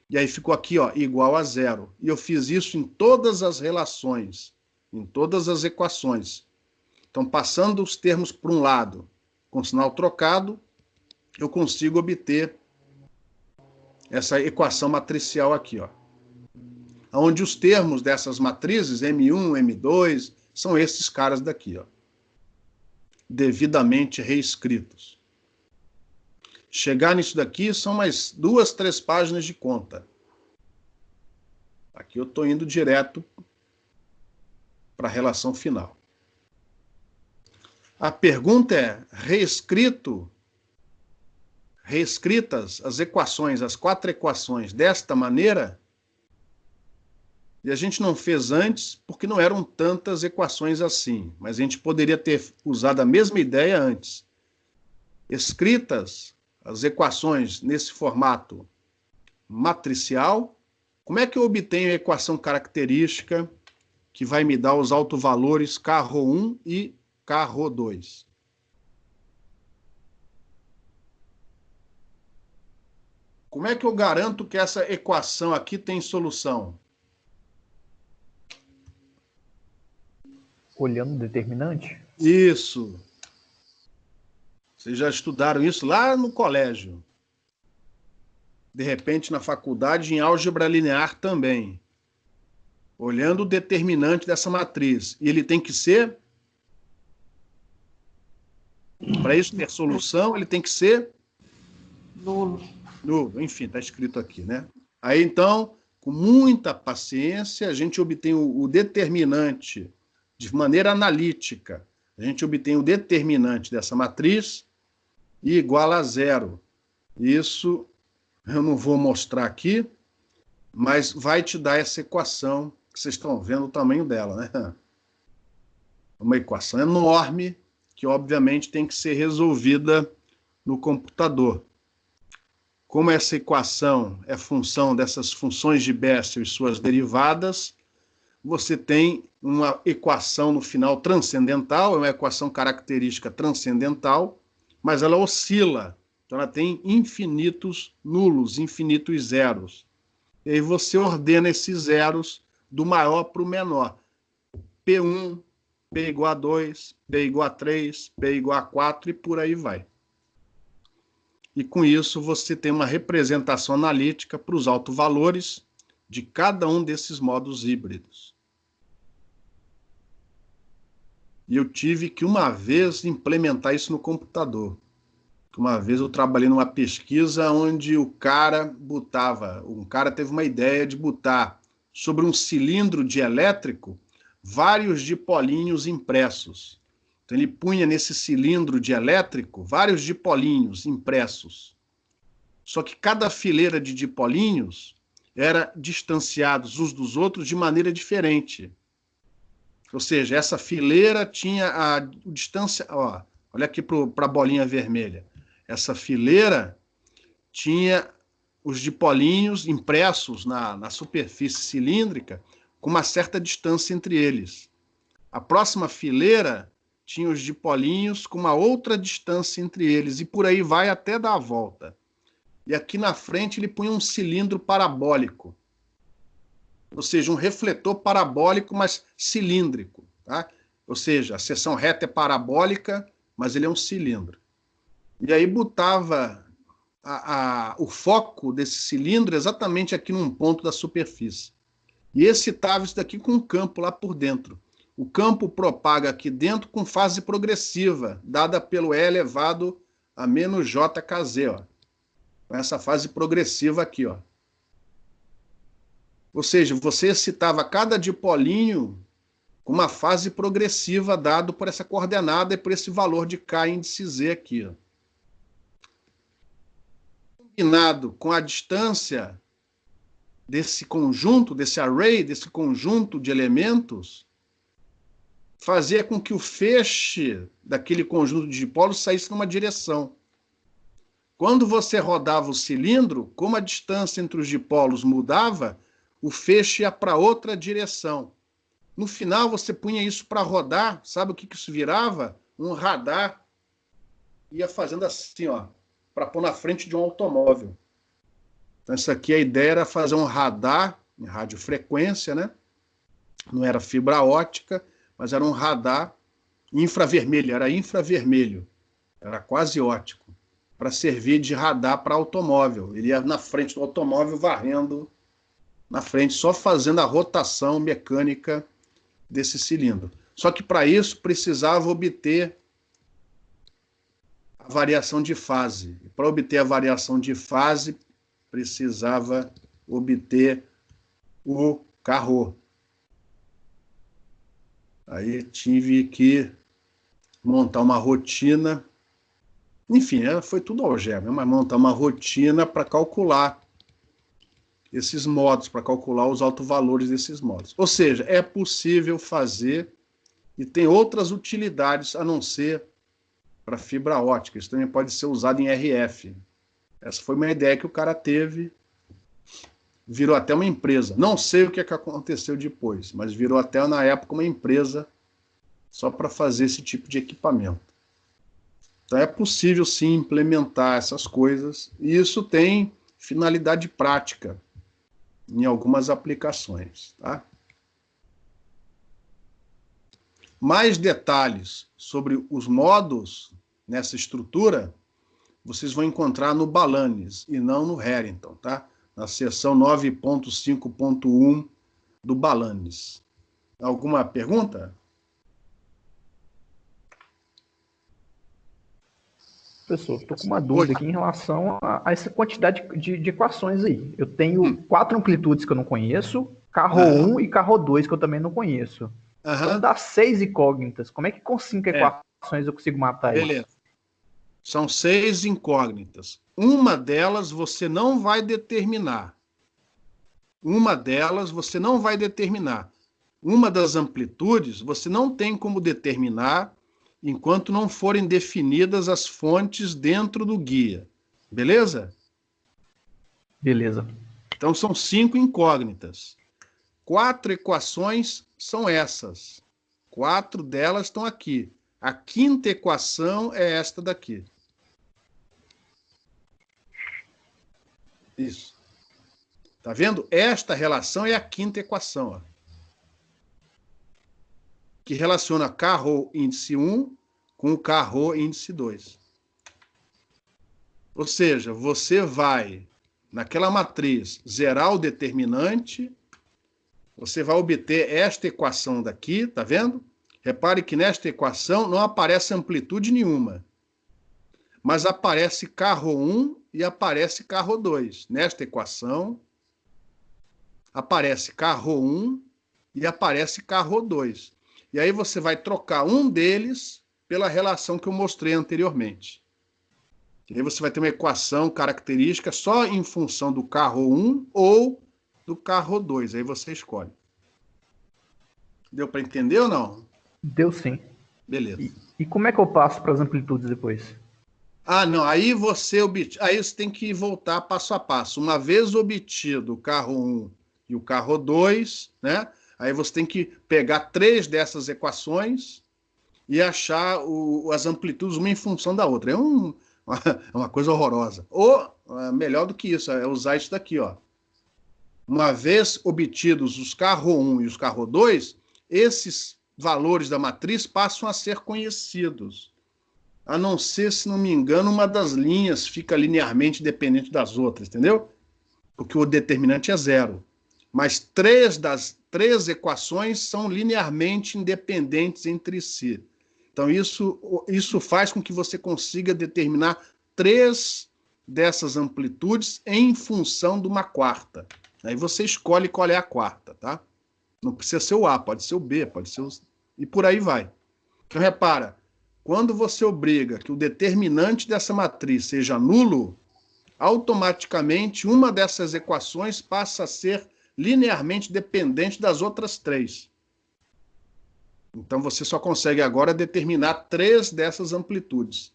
E aí ficou aqui, ó, igual a zero. E eu fiz isso em todas as relações, em todas as equações. Então, passando os termos para um lado com sinal trocado, eu consigo obter essa equação matricial aqui, ó. Onde os termos dessas matrizes, M1, M2, são esses caras daqui, ó, devidamente reescritos. Chegar nisso daqui são mais 2, 3 páginas de conta. Aqui eu estou indo direto para a relação final. A pergunta é, reescritas as equações, as 4 equações desta maneira, e a gente não fez antes porque não eram tantas equações assim, mas a gente poderia ter usado a mesma ideia antes. Escritas as equações nesse formato matricial, como é que eu obtenho a equação característica que vai me dar os autovalores carro 1 e carro 2? Como é que eu garanto que essa equação aqui tem solução? Olhando o determinante? Isso. Vocês já estudaram isso lá no colégio. De repente, na faculdade, em álgebra linear também. Olhando o determinante dessa matriz. E ele tem que ser... Para isso ter solução, ele tem que ser... Nulo. Nulo. Enfim, está escrito aqui, né? Aí, então, com muita paciência, a gente obtém o determinante de maneira analítica. A gente obtém o determinante dessa matriz e igual a zero. Isso eu não vou mostrar aqui, mas vai te dar essa equação, que vocês estão vendo o tamanho dela, né? Uma equação enorme, que obviamente tem que ser resolvida no computador. Como essa equação é função dessas funções de Bessel e suas derivadas, você tem uma equação no final transcendental, é uma equação característica transcendental, mas ela oscila, então ela tem infinitos nulos, infinitos zeros. E aí você ordena esses zeros do maior para o menor. P1, P igual a 2, P igual a 3, P igual a 4 e por aí vai. E com isso você tem uma representação analítica para os autovalores de cada um desses modos híbridos. E eu tive que uma vez implementar isso no computador. Uma vez eu trabalhei numa pesquisa onde um cara teve uma ideia de botar sobre um cilindro dielétrico vários dipolinhos impressos. Então ele punha nesse cilindro dielétrico vários dipolinhos impressos. Só que cada fileira de dipolinhos era distanciados uns dos outros de maneira diferente. Ou seja, essa fileira tinha a distância... Ó, olha aqui para a bolinha vermelha. Essa fileira tinha os dipolinhos impressos na superfície cilíndrica com uma certa distância entre eles. A próxima fileira tinha os dipolinhos com uma outra distância entre eles, e por aí vai até dar a volta. E aqui na frente ele punha um cilindro parabólico, ou seja, um refletor parabólico, mas cilíndrico. Tá? Ou seja, a seção reta é parabólica, mas ele é um cilindro. E aí botava o foco desse cilindro exatamente aqui num ponto da superfície. E excitava isso daqui com um campo lá por dentro. O campo propaga aqui dentro com fase progressiva, dada pelo E elevado a menos JKZ, ó. Com essa fase progressiva aqui, ó. Ou seja, você excitava cada dipolinho com uma fase progressiva dado por essa coordenada e por esse valor de K índice Z aqui, ó. Combinado com a distância desse conjunto, desse array, desse conjunto de elementos, fazia com que o feixe daquele conjunto de dipolos saísse numa direção. Quando você rodava o cilindro, como a distância entre os dipolos mudava, o feixe ia para outra direção. No final, você punha isso para rodar, sabe o que isso virava? Um radar. Ia fazendo assim, ó, para pôr na frente de um automóvel. Então, isso aqui, a ideia era fazer um radar em radiofrequência, né? Não era fibra ótica, mas era um radar infravermelho, era quase ótico, para servir de radar para automóvel. Ele ia na frente do automóvel, varrendo na frente, só fazendo a rotação mecânica desse cilindro. Só que para isso precisava obter a variação de fase. Para obter a variação de fase, precisava obter o carro. Aí tive que montar uma rotina. Enfim, foi tudo algebra, mas montar uma rotina para calcular esses modos, para calcular os autovalores desses modos. Ou seja, é possível fazer e tem outras utilidades a não ser para fibra ótica. Isso também pode ser usado em RF. Essa foi uma ideia que o cara teve, virou até uma empresa. Não sei o que aconteceu depois, mas virou até na época uma empresa só para fazer esse tipo de equipamento. Então é possível sim implementar essas coisas, e isso tem finalidade prática em algumas aplicações. Tá? Mais detalhes sobre os modos nessa estrutura, vocês vão encontrar no Balanis e não no Harrington, tá? Na seção 9.5.1 do Balanis. Alguma pergunta? Professor, estou com uma dúvida aqui em relação a essa quantidade de equações aí. Eu tenho 4 amplitudes que eu não conheço, carro 1 e carro 2 que eu também não conheço. Então dá 6 incógnitas. Como é que com 5 equações eu consigo matar isso? Beleza. São 6 incógnitas. Uma delas você não vai determinar. Uma das amplitudes você não tem como determinar enquanto não forem definidas as fontes dentro do guia. Beleza? Beleza. Então são 5 incógnitas. 4 equações são essas. 4 delas estão aqui. A 5ª equação é esta daqui. Isso. Tá vendo? Esta relação é a 5ª equação, ó, que relaciona K-ρ índice 1 com o K-ρ índice 2. Ou seja, você vai, naquela matriz, zerar o determinante, você vai obter esta equação daqui, tá vendo? Repare que nesta equação não aparece amplitude nenhuma. mas aparece carro 1 e aparece carro 2. Nesta equação, aparece carro 1 e aparece carro 2. E aí você vai trocar um deles pela relação que eu mostrei anteriormente. E aí você vai ter uma equação característica só em função do carro 1 ou do carro 2. Aí você escolhe. Deu para entender ou não? Deu sim. Beleza. E como é que eu passo para as amplitudes depois? Ah, não. Aí você tem que voltar passo a passo. Uma vez obtido o carro 1 e o carro 2, né? Aí você tem que pegar 3 dessas equações e achar as amplitudes uma em função da outra. É uma coisa horrorosa. Ou, melhor do que isso, é usar isso daqui, ó. Uma vez obtidos os carro 1 e os carro 2, esses valores da matriz passam a ser conhecidos. A não ser, se não me engano, uma das linhas fica linearmente dependente das outras, entendeu? Porque o determinante é 0. Mas 3 das 3 equações são linearmente independentes entre si. Então, isso faz com que você consiga determinar 3 dessas amplitudes em função de uma quarta. Aí você escolhe qual é a quarta, tá? Não precisa ser o A, pode ser o B, pode ser o... E por aí vai. Então, repara, quando você obriga que o determinante dessa matriz seja nulo, automaticamente uma dessas equações passa a ser linearmente dependente das outras 3. Então, você só consegue agora determinar 3 dessas amplitudes.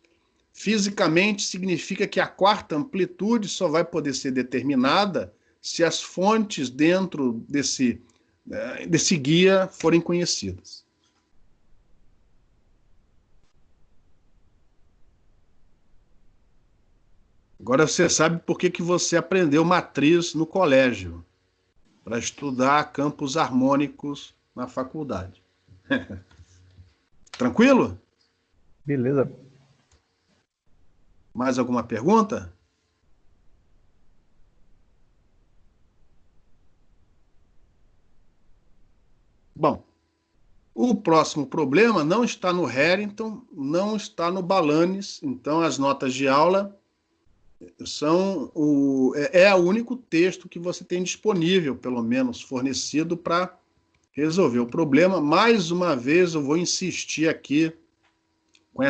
Fisicamente, significa que a quarta amplitude só vai poder ser determinada se as fontes dentro desse guia forem conhecidas. Agora você sabe por que você aprendeu matriz no colégio, para estudar campos harmônicos na faculdade. Tranquilo? Beleza. Mais alguma pergunta? Bom, o próximo problema não está no Harrington, não está no Balanis, então as notas de aula são o único texto que você tem disponível, pelo menos fornecido, para resolver o problema. Mais uma vez eu vou insistir aqui com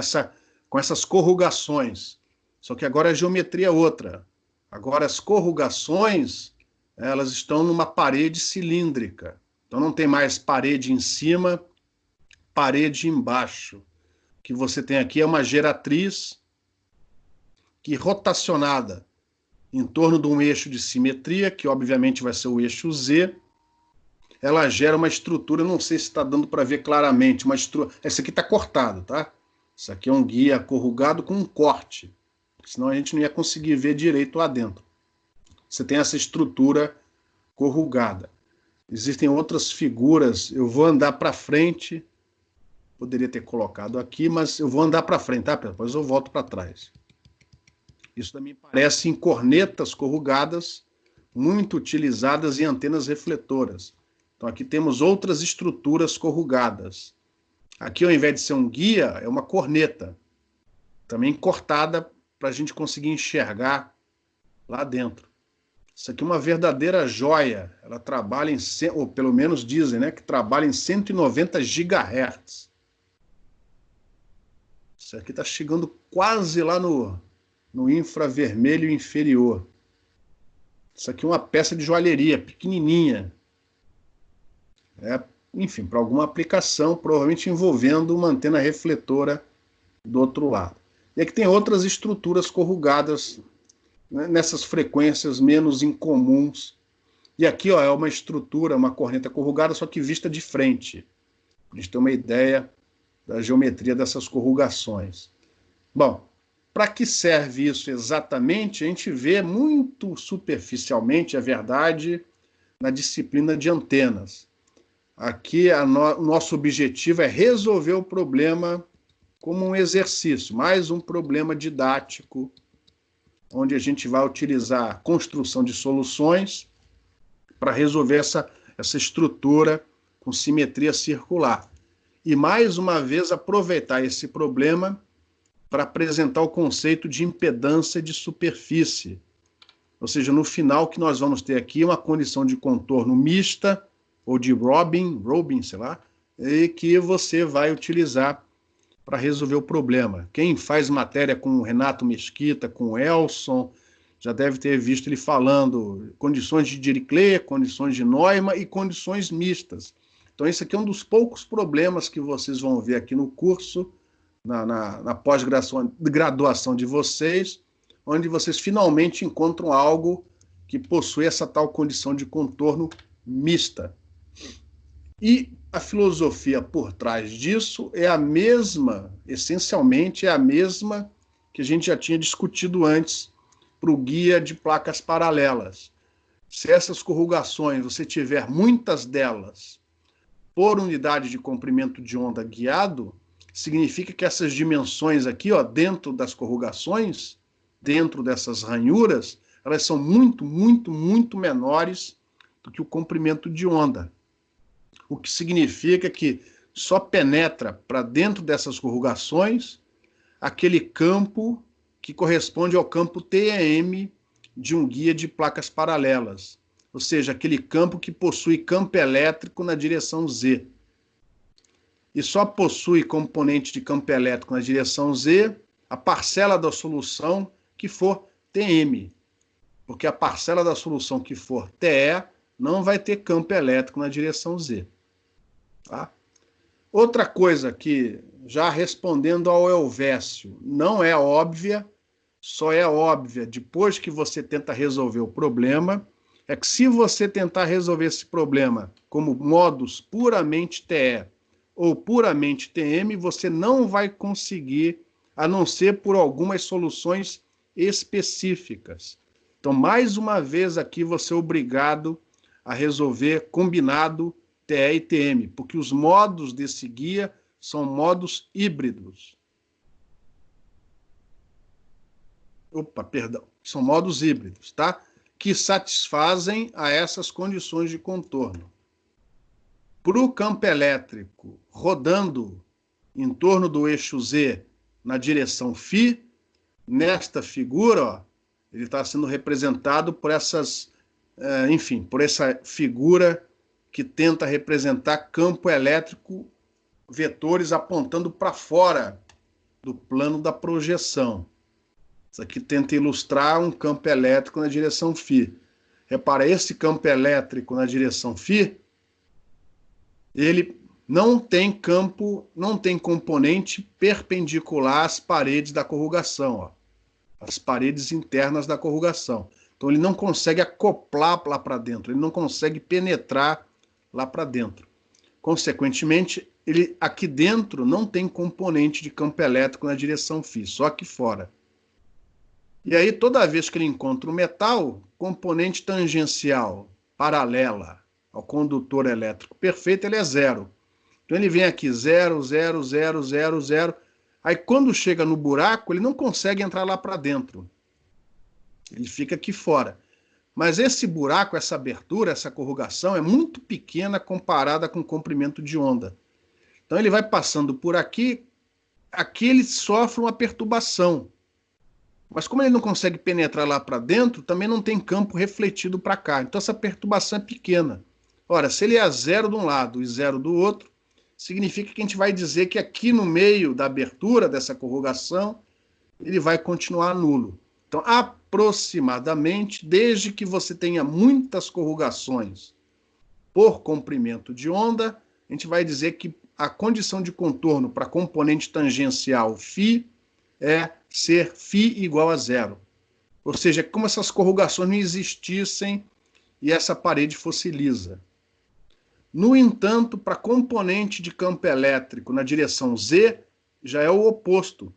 essas corrugações, só que agora a geometria é outra. Agora as corrugações, elas estão numa parede cilíndrica, então não tem mais parede em cima, parede embaixo. O que você tem aqui é uma geratriz que, rotacionada em torno de um eixo de simetria, que obviamente vai ser o eixo Z, ela gera uma estrutura, não sei se está dando para ver claramente, uma estrutura. Esse aqui está cortado, tá? Isso aqui é um guia corrugado com um corte, senão a gente não ia conseguir ver direito lá dentro. Você tem essa estrutura corrugada. Existem outras figuras, eu vou andar para frente, poderia ter colocado aqui, mas eu vou andar para frente, tá? Depois eu volto para trás. Isso também parece em cornetas corrugadas, muito utilizadas em antenas refletoras. Então aqui temos outras estruturas corrugadas. Aqui, ao invés de ser um guia, é uma corneta, também cortada para a gente conseguir enxergar lá dentro. Isso aqui é uma verdadeira joia. Ela trabalha ou pelo menos dizem, né, que trabalha em 190 GHz. Isso aqui está chegando quase lá no infravermelho inferior. Isso aqui é uma peça de joalheria, pequenininha. Enfim, para alguma aplicação, provavelmente envolvendo uma antena refletora do outro lado. E aqui tem outras estruturas corrugadas, né, nessas frequências menos incomuns. E aqui, ó, é uma estrutura, uma corneta corrugada, só que vista de frente. Para a gente ter uma ideia da geometria dessas corrugações. Bom, para que serve isso exatamente? A gente vê muito superficialmente, é verdade, na disciplina de antenas. Aqui o nosso objetivo é resolver o problema como um exercício, mais um problema didático, onde a gente vai utilizar a construção de soluções para resolver essa estrutura com simetria circular. E, mais uma vez, aproveitar esse problema para apresentar o conceito de impedância de superfície. Ou seja, no final, que nós vamos ter aqui uma condição de contorno mista, ou de Robin, sei lá, e que você vai utilizar para resolver o problema. Quem faz matéria com o Renato Mesquita, com o Elson, já deve ter visto ele falando condições de Dirichlet, condições de Neumann e condições mistas. Então, esse aqui é um dos poucos problemas que vocês vão ver aqui no curso, na pós-graduação de vocês, onde vocês finalmente encontram algo que possui essa tal condição de contorno mista. E a filosofia por trás disso é a mesma, essencialmente é a mesma que a gente já tinha discutido antes para o guia de placas paralelas. Se essas corrugações, você tiver muitas delas por unidade de comprimento de onda guiado, significa que essas dimensões aqui, ó, dentro das corrugações, dentro dessas ranhuras, elas são muito, muito, muito menores do que o comprimento de onda. O que significa que só penetra para dentro dessas corrugações aquele campo que corresponde ao campo TEM de um guia de placas paralelas, ou seja, aquele campo que possui campo elétrico na direção Z. E só possui componente de campo elétrico na direção Z a parcela da solução que for TM, porque a parcela da solução que for TE não vai ter campo elétrico na direção Z. Tá? Outra coisa que, já respondendo ao Elvésio, não é óbvia, só é óbvia depois que você tenta resolver o problema, é que se você tentar resolver esse problema como modos puramente TE ou puramente TM, você não vai conseguir, a não ser por algumas soluções específicas. Então, mais uma vez aqui, você é obrigado a resolver combinado TE e TM, porque os modos desse guia são modos híbridos. São modos híbridos, tá? Que satisfazem a essas condições de contorno. Para o campo elétrico rodando em torno do eixo Z na direção φ, nesta figura, ó, ele está sendo representado por essas, por essa figura que tenta representar campo elétrico, vetores apontando para fora do plano da projeção. Isso aqui tenta ilustrar um campo elétrico na direção φ. Repara, esse campo elétrico na direção φ, ele não tem componente perpendicular às paredes da corrugação, ó, as paredes internas da corrugação. Então ele não consegue acoplar lá para dentro, ele não consegue penetrar lá para dentro. Consequentemente, ele aqui dentro não tem componente de campo elétrico na direção φ, só aqui fora. E aí, toda vez que ele encontra o metal, componente tangencial paralela ao condutor elétrico perfeito, ele é zero. Então ele vem aqui 0, 0, 0, 0, 0. Aí quando chega no buraco, ele não consegue entrar lá para dentro. Ele fica aqui fora. Mas esse buraco, essa abertura, essa corrugação é muito pequena comparada com o comprimento de onda. Então ele vai passando por aqui, aqui ele sofre uma perturbação. Mas como ele não consegue penetrar lá para dentro, também não tem campo refletido para cá. Então essa perturbação é pequena. Ora, se ele é zero de um lado e zero do outro, significa que a gente vai dizer que aqui no meio da abertura dessa corrugação, ele vai continuar nulo. Então, aproximadamente, desde que você tenha muitas corrugações por comprimento de onda, a gente vai dizer que a condição de contorno para componente tangencial φ é ser φ igual a zero. Ou seja, é como se essas corrugações não existissem e essa parede fosse lisa. No entanto, para componente de campo elétrico na direção Z, já é o oposto.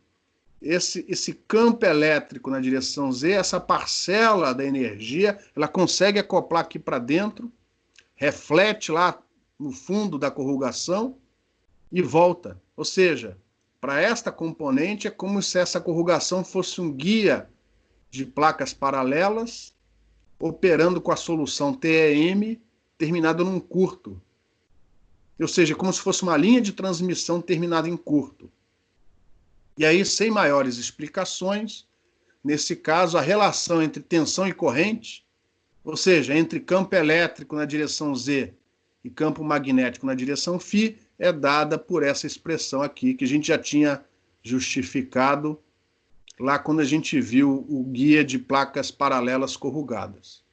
Esse campo elétrico na direção Z, essa parcela da energia, ela consegue acoplar aqui para dentro, reflete lá no fundo da corrugação e volta. Ou seja, para esta componente é como se essa corrugação fosse um guia de placas paralelas, operando com a solução TEM terminada num curto. Ou seja, como se fosse uma linha de transmissão terminada em curto. E aí, sem maiores explicações, nesse caso, a relação entre tensão e corrente, ou seja, entre campo elétrico na direção Z e campo magnético na direção φ, é dada por essa expressão aqui, que a gente já tinha justificado lá quando a gente viu o guia de placas paralelas corrugadas.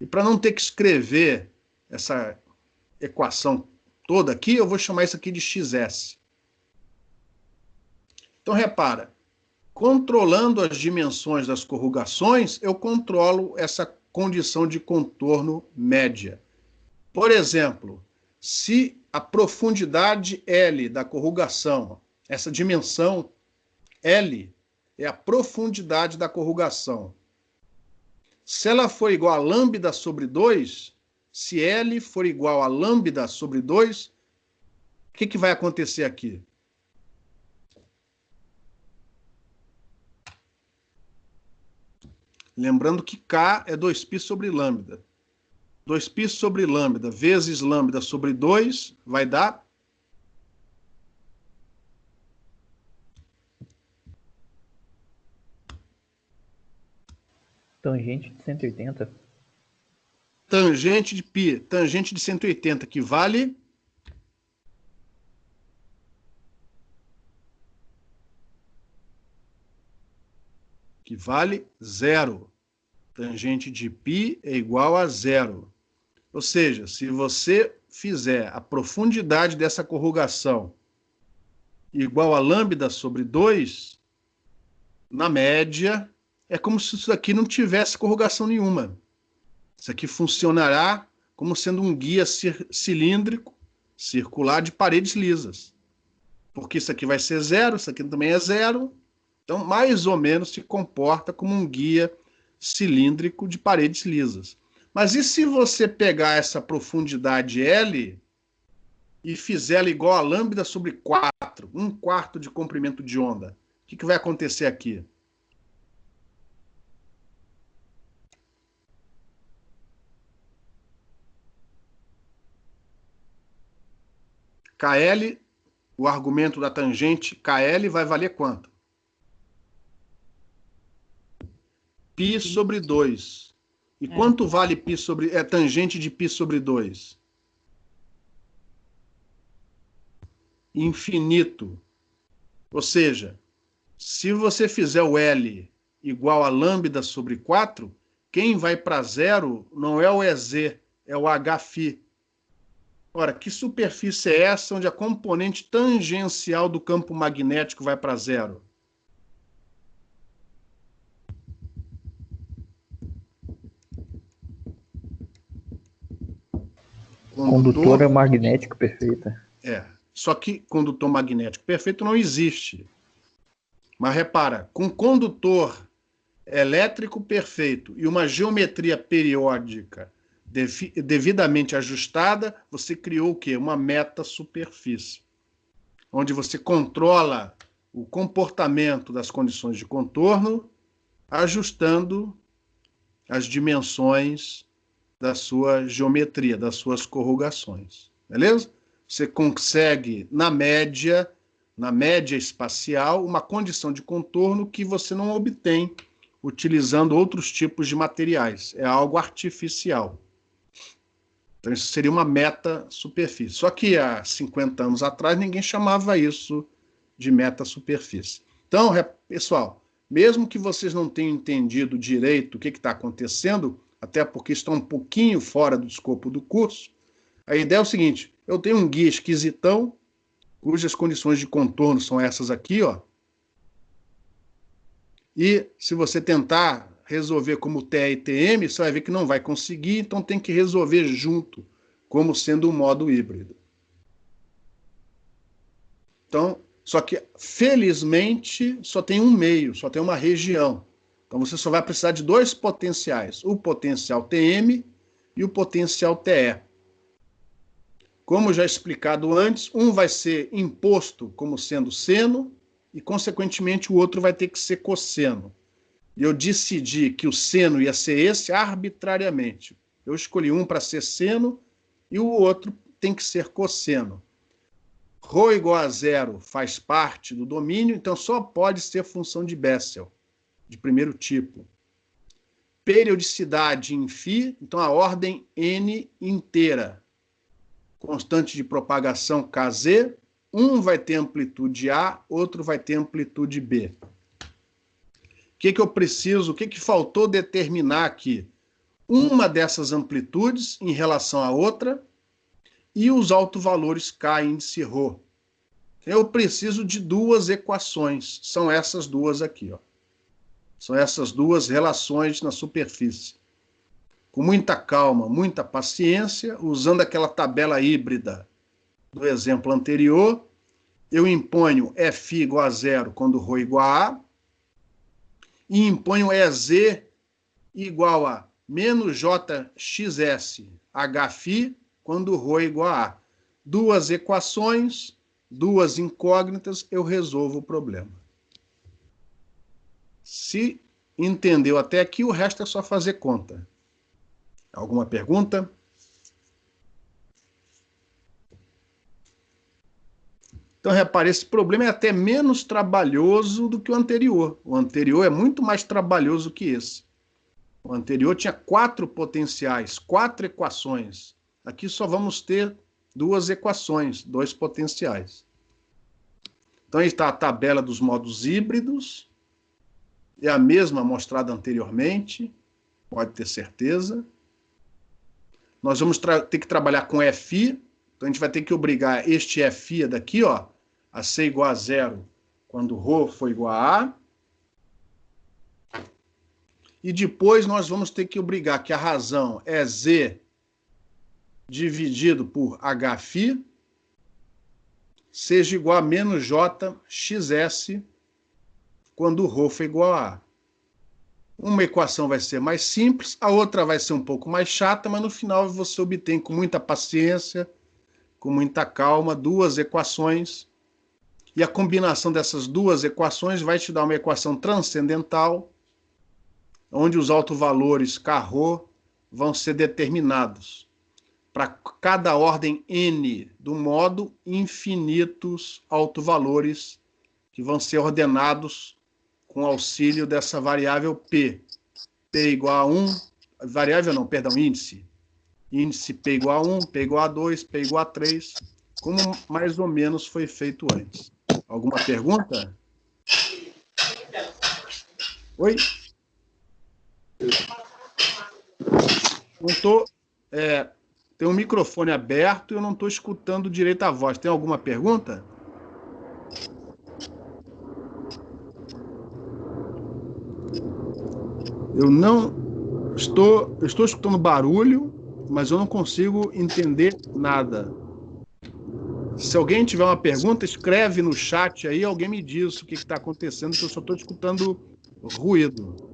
E para não ter que escrever essa equação toda aqui, eu vou chamar isso aqui de XS. Então, repara, controlando as dimensões das corrugações, eu controlo essa condição de contorno média. Por exemplo, se a profundidade L da corrugação, essa dimensão L é a profundidade da corrugação. Se ela for igual a lambda sobre 2, se L for igual a lambda sobre 2, o que vai acontecer aqui? Lembrando que K é 2π sobre lambda. 2π sobre lambda vezes lambda sobre 2 vai dar... Tangente de 180. Tangente de π, tangente de 180, que vale... que vale 0. Tangente de π é igual a 0. Ou seja, se você fizer a profundidade dessa corrugação igual a lambda sobre 2, na média, é como se isso aqui não tivesse corrugação nenhuma. Isso aqui funcionará como sendo um guia cilíndrico, circular de paredes lisas. Porque isso aqui vai ser 0, isso aqui também é 0. Então, mais ou menos se comporta como um guia cilíndrico de paredes lisas. Mas e se você pegar essa profundidade L e fizer ela igual a lambda sobre 4, 1/4 de comprimento de onda? O que vai acontecer aqui? KL, o argumento da tangente KL vai valer quanto? π sobre 2. E quanto vale π sobre... tangente de π sobre 2? Infinito. Ou seja, se você fizer o L igual a lambda sobre 4, quem vai para 0 não é o EZ, é o Hφ. Ora, que superfície é essa onde a componente tangencial do campo magnético vai para 0? Condutora magnético perfeita. Só que condutor magnético perfeito não existe. Mas repara, com condutor elétrico perfeito e uma geometria periódica devidamente ajustada, você criou o quê? Uma metasuperfície, onde você controla o comportamento das condições de contorno, ajustando as dimensões da sua geometria, das suas corrugações. Beleza? Você consegue, na média espacial, uma condição de contorno que você não obtém utilizando outros tipos de materiais. É algo artificial. Então, isso seria uma metasuperfície. Só que há 50 anos atrás, ninguém chamava isso de metasuperfície. Então, pessoal, mesmo que vocês não tenham entendido direito o que está acontecendo, até porque estão um pouquinho fora do escopo do curso, a ideia é o seguinte: eu tenho um guia esquisitão, cujas condições de contorno são essas aqui, ó. E se você tentar resolver como TE e TM, você vai ver que não vai conseguir, então tem que resolver junto, como sendo um modo híbrido. Então, só que, felizmente, só tem um meio, só tem uma região. Então, você só vai precisar de dois potenciais, o potencial TM e o potencial TE. Como já explicado antes, um vai ser imposto como sendo seno e, consequentemente, o outro vai ter que ser cosseno. E eu decidi que o seno ia ser esse arbitrariamente. Eu escolhi um para ser seno e o outro tem que ser cosseno. Rho igual a zero faz parte do domínio, então só pode ser função de Bessel, de primeiro tipo. Periodicidade em φ, então a ordem n inteira. Constante de propagação Kz, um vai ter amplitude A, outro vai ter amplitude B. O que eu preciso, o que faltou determinar aqui? Uma dessas amplitudes em relação à outra e os autovalores K índice ρ. Eu preciso de duas equações, são essas duas aqui, ó. São essas duas relações na superfície. Com muita calma, muita paciência, usando aquela tabela híbrida do exemplo anterior, eu imponho F igual a zero quando ρ igual a A, e imponho EZ igual a menos JXS Hφ quando ρ igual a A. Duas equações, duas incógnitas, eu resolvo o problema. Se entendeu até aqui, o resto é só fazer conta. Alguma pergunta? Então, repare, esse problema é até menos trabalhoso do que o anterior. O anterior é muito mais trabalhoso que esse. O anterior tinha 4 potenciais, 4 equações. Aqui só vamos ter 2 equações, 2 potenciais. Então, aí está a tabela dos modos híbridos. É a mesma mostrada anteriormente, pode ter certeza. Nós vamos ter que trabalhar com Fi, então a gente vai ter que obrigar este Fi daqui, ó, a ser igual a zero quando ρ for igual a A. E depois nós vamos ter que obrigar que a razão é Z dividido por Hφ seja igual a menos JXS quando ρ for igual a A. Uma equação vai ser mais simples, a outra vai ser um pouco mais chata, mas no final você obtém com muita paciência, com muita calma, duas equações, e a combinação dessas duas equações vai te dar uma equação transcendental, onde os autovalores K-ρ vão ser determinados. Para cada ordem n do modo, infinitos autovalores que vão ser ordenados com auxílio dessa variável P. P igual a 1, variável não, perdão, índice. Índice P igual a 1, P igual a 2, P igual a 3, como mais ou menos foi feito antes. Alguma pergunta? Oi? Não tô, tem um microfone aberto e eu não estou escutando direito a voz. Tem alguma pergunta? Eu estou escutando barulho, mas eu não consigo entender nada. Se alguém tiver uma pergunta, escreve no chat aí, alguém me diz o que está acontecendo, porque eu só estou escutando ruído.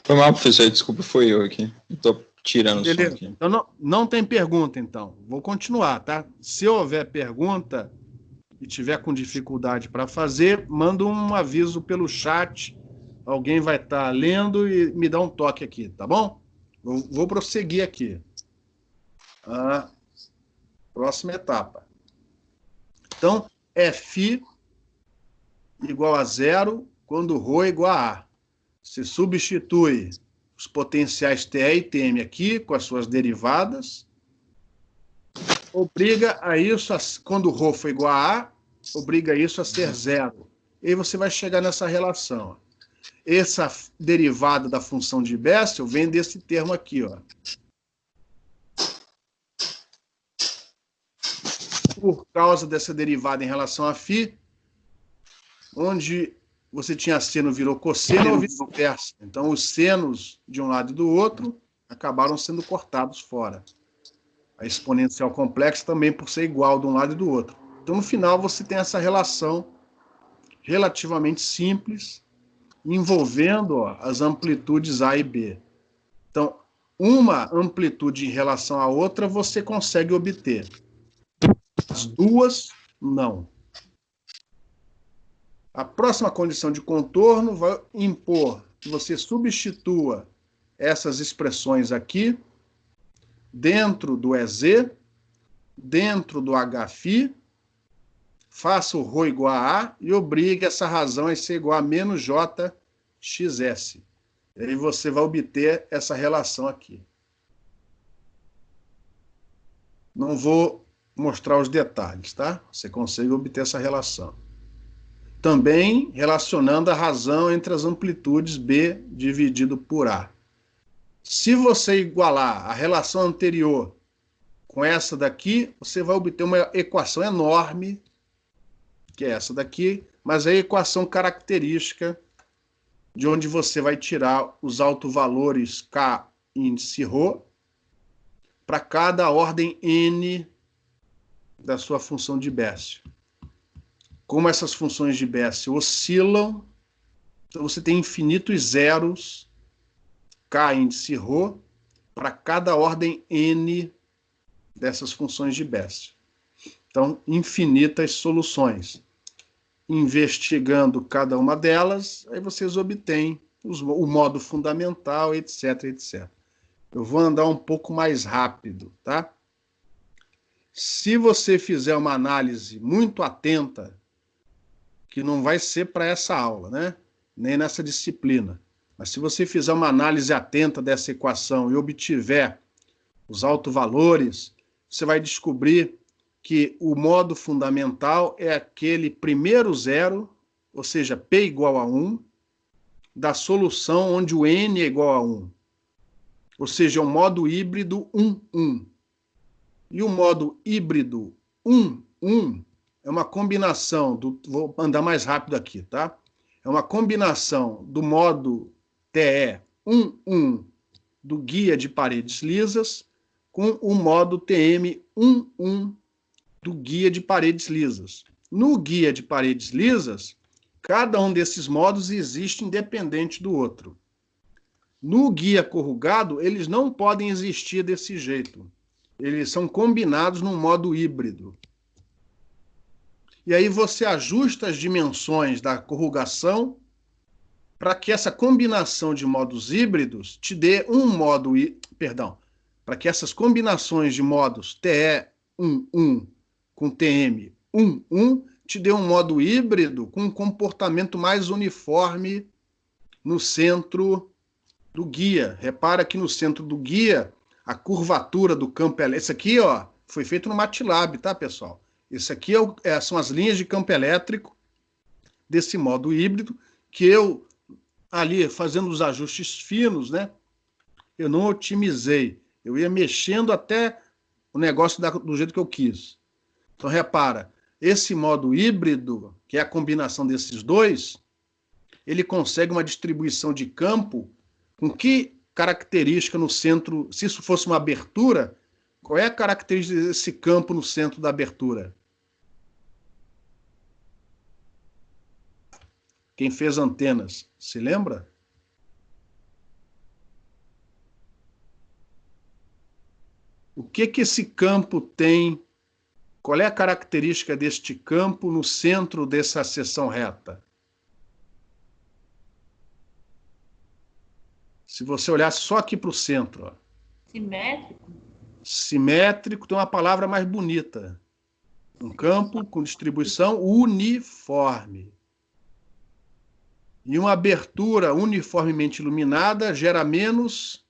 Foi mal, professor, desculpa, foi eu aqui. Estou tirando o som aqui. Então não tem pergunta, então. Vou continuar, tá? Se houver pergunta e tiver com dificuldade para fazer, manda um aviso pelo chat. Alguém vai estar lendo e me dá um toque aqui, tá bom? Vou prosseguir aqui. Próxima etapa. Então, F igual a zero quando ρ é igual a A. Você substitui os potenciais TE e TM aqui com as suas derivadas. Obriga a isso, quando ρ for igual a A, obriga isso a ser zero. E aí você vai chegar nessa relação. Essa derivada da função de Bessel vem desse termo aqui, ó. Por causa dessa derivada em relação a φ, onde você tinha seno virou cosseno ou vice-versa. Então, os senos de um lado e do outro acabaram sendo cortados fora. A exponencial complexa também por ser igual de um lado e do outro. Então, no final, você tem essa relação relativamente simples, envolvendo as amplitudes A e B. Então, uma amplitude em relação à outra você consegue obter. As duas, não. A próxima condição de contorno vai impor que você substitua essas expressões aqui dentro do EZ dentro do Hφ, faça o ρ igual a A e obrigue essa razão a ser igual a menos JXS. E aí você vai obter essa relação aqui. Não vou mostrar os detalhes, tá? Você consegue obter essa relação. Também relacionando a razão entre as amplitudes B dividido por A. Se você igualar a relação anterior com essa daqui, você vai obter uma equação enorme, que é essa daqui, mas é a equação característica de onde você vai tirar os autovalores K índice ρ para cada ordem N da sua função de Bessel. Como essas funções de Bessel oscilam, então você tem infinitos zeros K índice ρ para cada ordem N dessas funções de Bessel. Então, infinitas soluções. Investigando cada uma delas, aí vocês obtêm o modo fundamental, etc, etc. Eu vou andar um pouco mais rápido, tá? Se você fizer uma análise muito atenta, que não vai ser para essa aula, né? Nem nessa disciplina, mas se você fizer uma análise atenta dessa equação e obtiver os autovalores, você vai descobrir que o modo fundamental é aquele primeiro zero, ou seja, P igual a 1, da solução onde o N é igual a 1. Ou seja, é um modo híbrido 1, 1. E o modo híbrido 1, 1 é uma combinação do... Vou andar mais rápido aqui, tá? É uma combinação do modo TE 1, 1 do guia de paredes lisas com o modo TM 1, 1 do guia de paredes lisas. No guia de paredes lisas, cada um desses modos existe independente do outro. No guia corrugado, eles não podem existir desse jeito. Eles são combinados num modo híbrido. E aí você ajusta as dimensões da corrugação para que essa combinação de modos híbridos te dê um modo... Perdão. Para que essas combinações de modos TE 1, 1 com TM 1, 1 te dê um modo híbrido com um comportamento mais uniforme no centro do guia. Repara que no centro do guia, a curvatura do campo elétrico... Isso aqui, ó, foi feito no MATLAB, tá, pessoal? Isso aqui são as linhas de campo elétrico desse modo híbrido, que eu, ali, fazendo os ajustes finos, né, eu não otimizei. Eu ia mexendo até o negócio do jeito que eu quis. Então, repara, esse modo híbrido, que é a combinação desses dois, ele consegue uma distribuição de campo com que característica no centro... Se isso fosse uma abertura, qual é a característica desse campo no centro da abertura? Quem fez antenas, se lembra? O que esse campo tem? Qual é a característica deste campo no centro dessa seção reta? Se você olhar só aqui para o centro. Ó. Simétrico? Simétrico tem uma palavra mais bonita. Um campo com distribuição uniforme. E uma abertura uniformemente iluminada gera menos,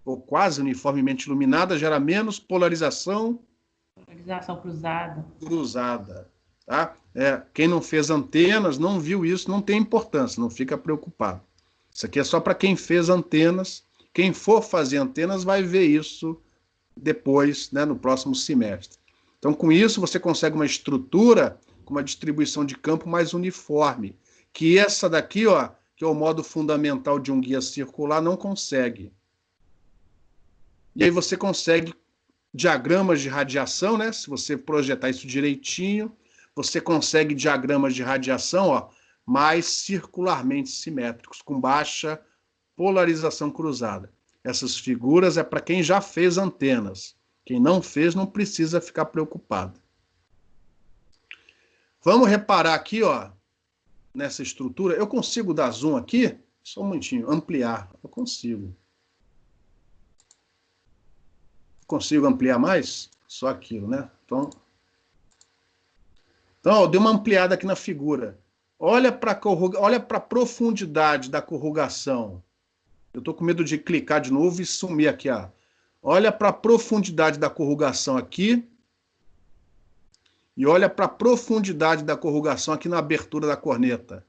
ou quase uniformemente iluminada, gera menos polarização... Polarização cruzada. Cruzada. Tá? Quem não fez antenas, não viu isso, não tem importância, não fica preocupado. Isso aqui é só para quem fez antenas. Quem for fazer antenas vai ver isso depois, né, no próximo semestre. Então, com isso, você consegue uma estrutura com uma distribuição de campo mais uniforme, que essa daqui, ó, que é o modo fundamental de um guia circular, não consegue. E aí você consegue diagramas de radiação, né? Se você projetar isso direitinho, você consegue diagramas de radiação, ó, mais circularmente simétricos, com baixa polarização cruzada. Essas figuras é para quem já fez antenas. Quem não fez não precisa ficar preocupado. Vamos reparar aqui, ó, nessa estrutura. Eu consigo dar zoom aqui? Só um momentinho, ampliar. Eu consigo. Consigo ampliar mais? só aquilo, né? Então ó, dei uma ampliada aqui na figura. Olha para a profundidade da corrugação. Eu estou com medo de clicar de novo e sumir aqui. Ó. Olha para a profundidade da corrugação aqui. E olha para a profundidade da corrugação aqui na abertura da corneta.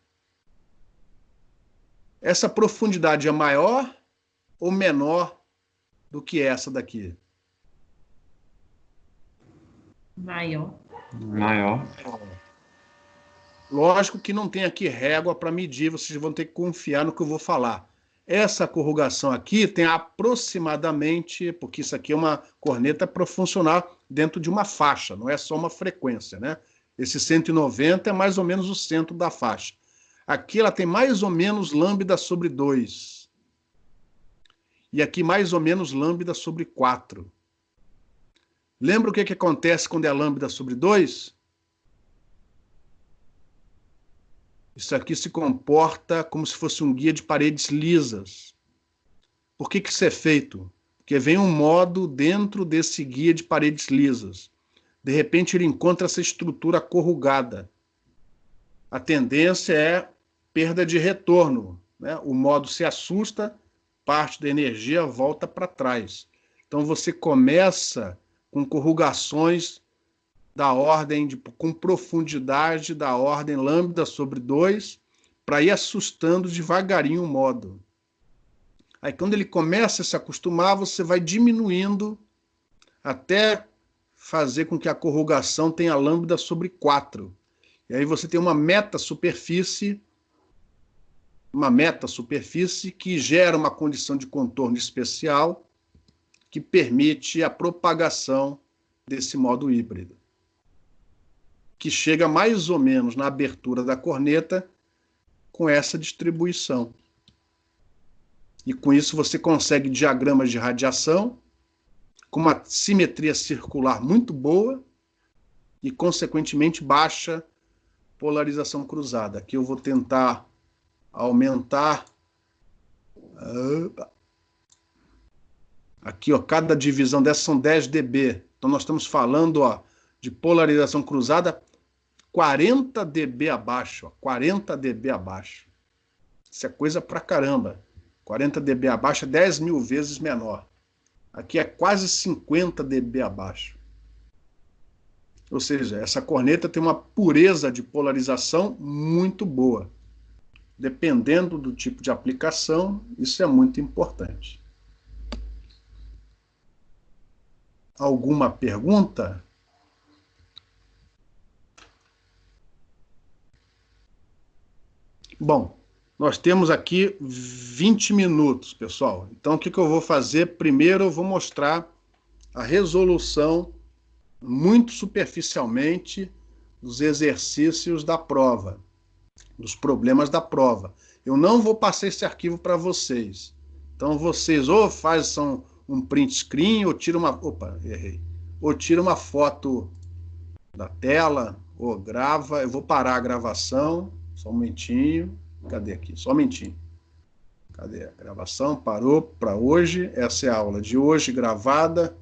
Essa profundidade é maior ou menor do que essa daqui? Maior. Maior. Lógico que não tem aqui régua para medir, vocês vão ter que confiar no que eu vou falar. Essa corrugação aqui tem aproximadamente, porque isso aqui é uma corneta para funcionar dentro de uma faixa, não é só uma frequência, né? Esse 190 é mais ou menos o centro da faixa. Aqui ela tem mais ou menos lambda sobre 2. E aqui mais ou menos lambda sobre 4. Lembra o que acontece quando é lambda sobre 2? Isso aqui se comporta como se fosse um guia de paredes lisas. Por que isso é feito? Porque vem um modo dentro desse guia de paredes lisas. De repente ele encontra essa estrutura corrugada. A tendência é perda de retorno, né? O modo se assusta, parte da energia volta para trás. Então você começa com corrugações da ordem, com profundidade da ordem lambda sobre 2, para ir assustando devagarinho o modo. Aí quando ele começa a se acostumar, você vai diminuindo até fazer com que a corrugação tenha lambda sobre 4. E aí você tem uma metasuperfície que gera uma condição de contorno especial que permite a propagação desse modo híbrido, que chega mais ou menos na abertura da corneta com essa distribuição. E com isso você consegue diagramas de radiação com uma simetria circular muito boa e, consequentemente, baixa polarização cruzada. Aqui eu vou tentar aumentar. Aqui, ó, cada divisão dessa são 10 dB. Então nós estamos falando, ó, de polarização cruzada 40 dB abaixo, ó, 40 dB abaixo. Isso é coisa pra caramba. 40 dB abaixo é 10 mil vezes menor. Aqui é quase 50 dB abaixo. Ou seja, essa corneta tem uma pureza de polarização muito boa. Dependendo do tipo de aplicação, isso é muito importante. Alguma pergunta? Bom, nós temos aqui 20 minutos, pessoal. Então, o que eu vou fazer? Primeiro, eu vou mostrar a resolução, muito superficialmente, dos exercícios da prova, dos problemas da prova. Eu não vou passar esse arquivo para vocês. Então, vocês ou fazem um print screen, ou tiram uma... Opa, errei. Ou tira uma foto da tela, ou grava. Eu vou parar a gravação. Só um momentinho. Cadê aqui? Só um momentinho. Cadê a gravação? Parou para hoje. Essa é a aula de hoje, gravada.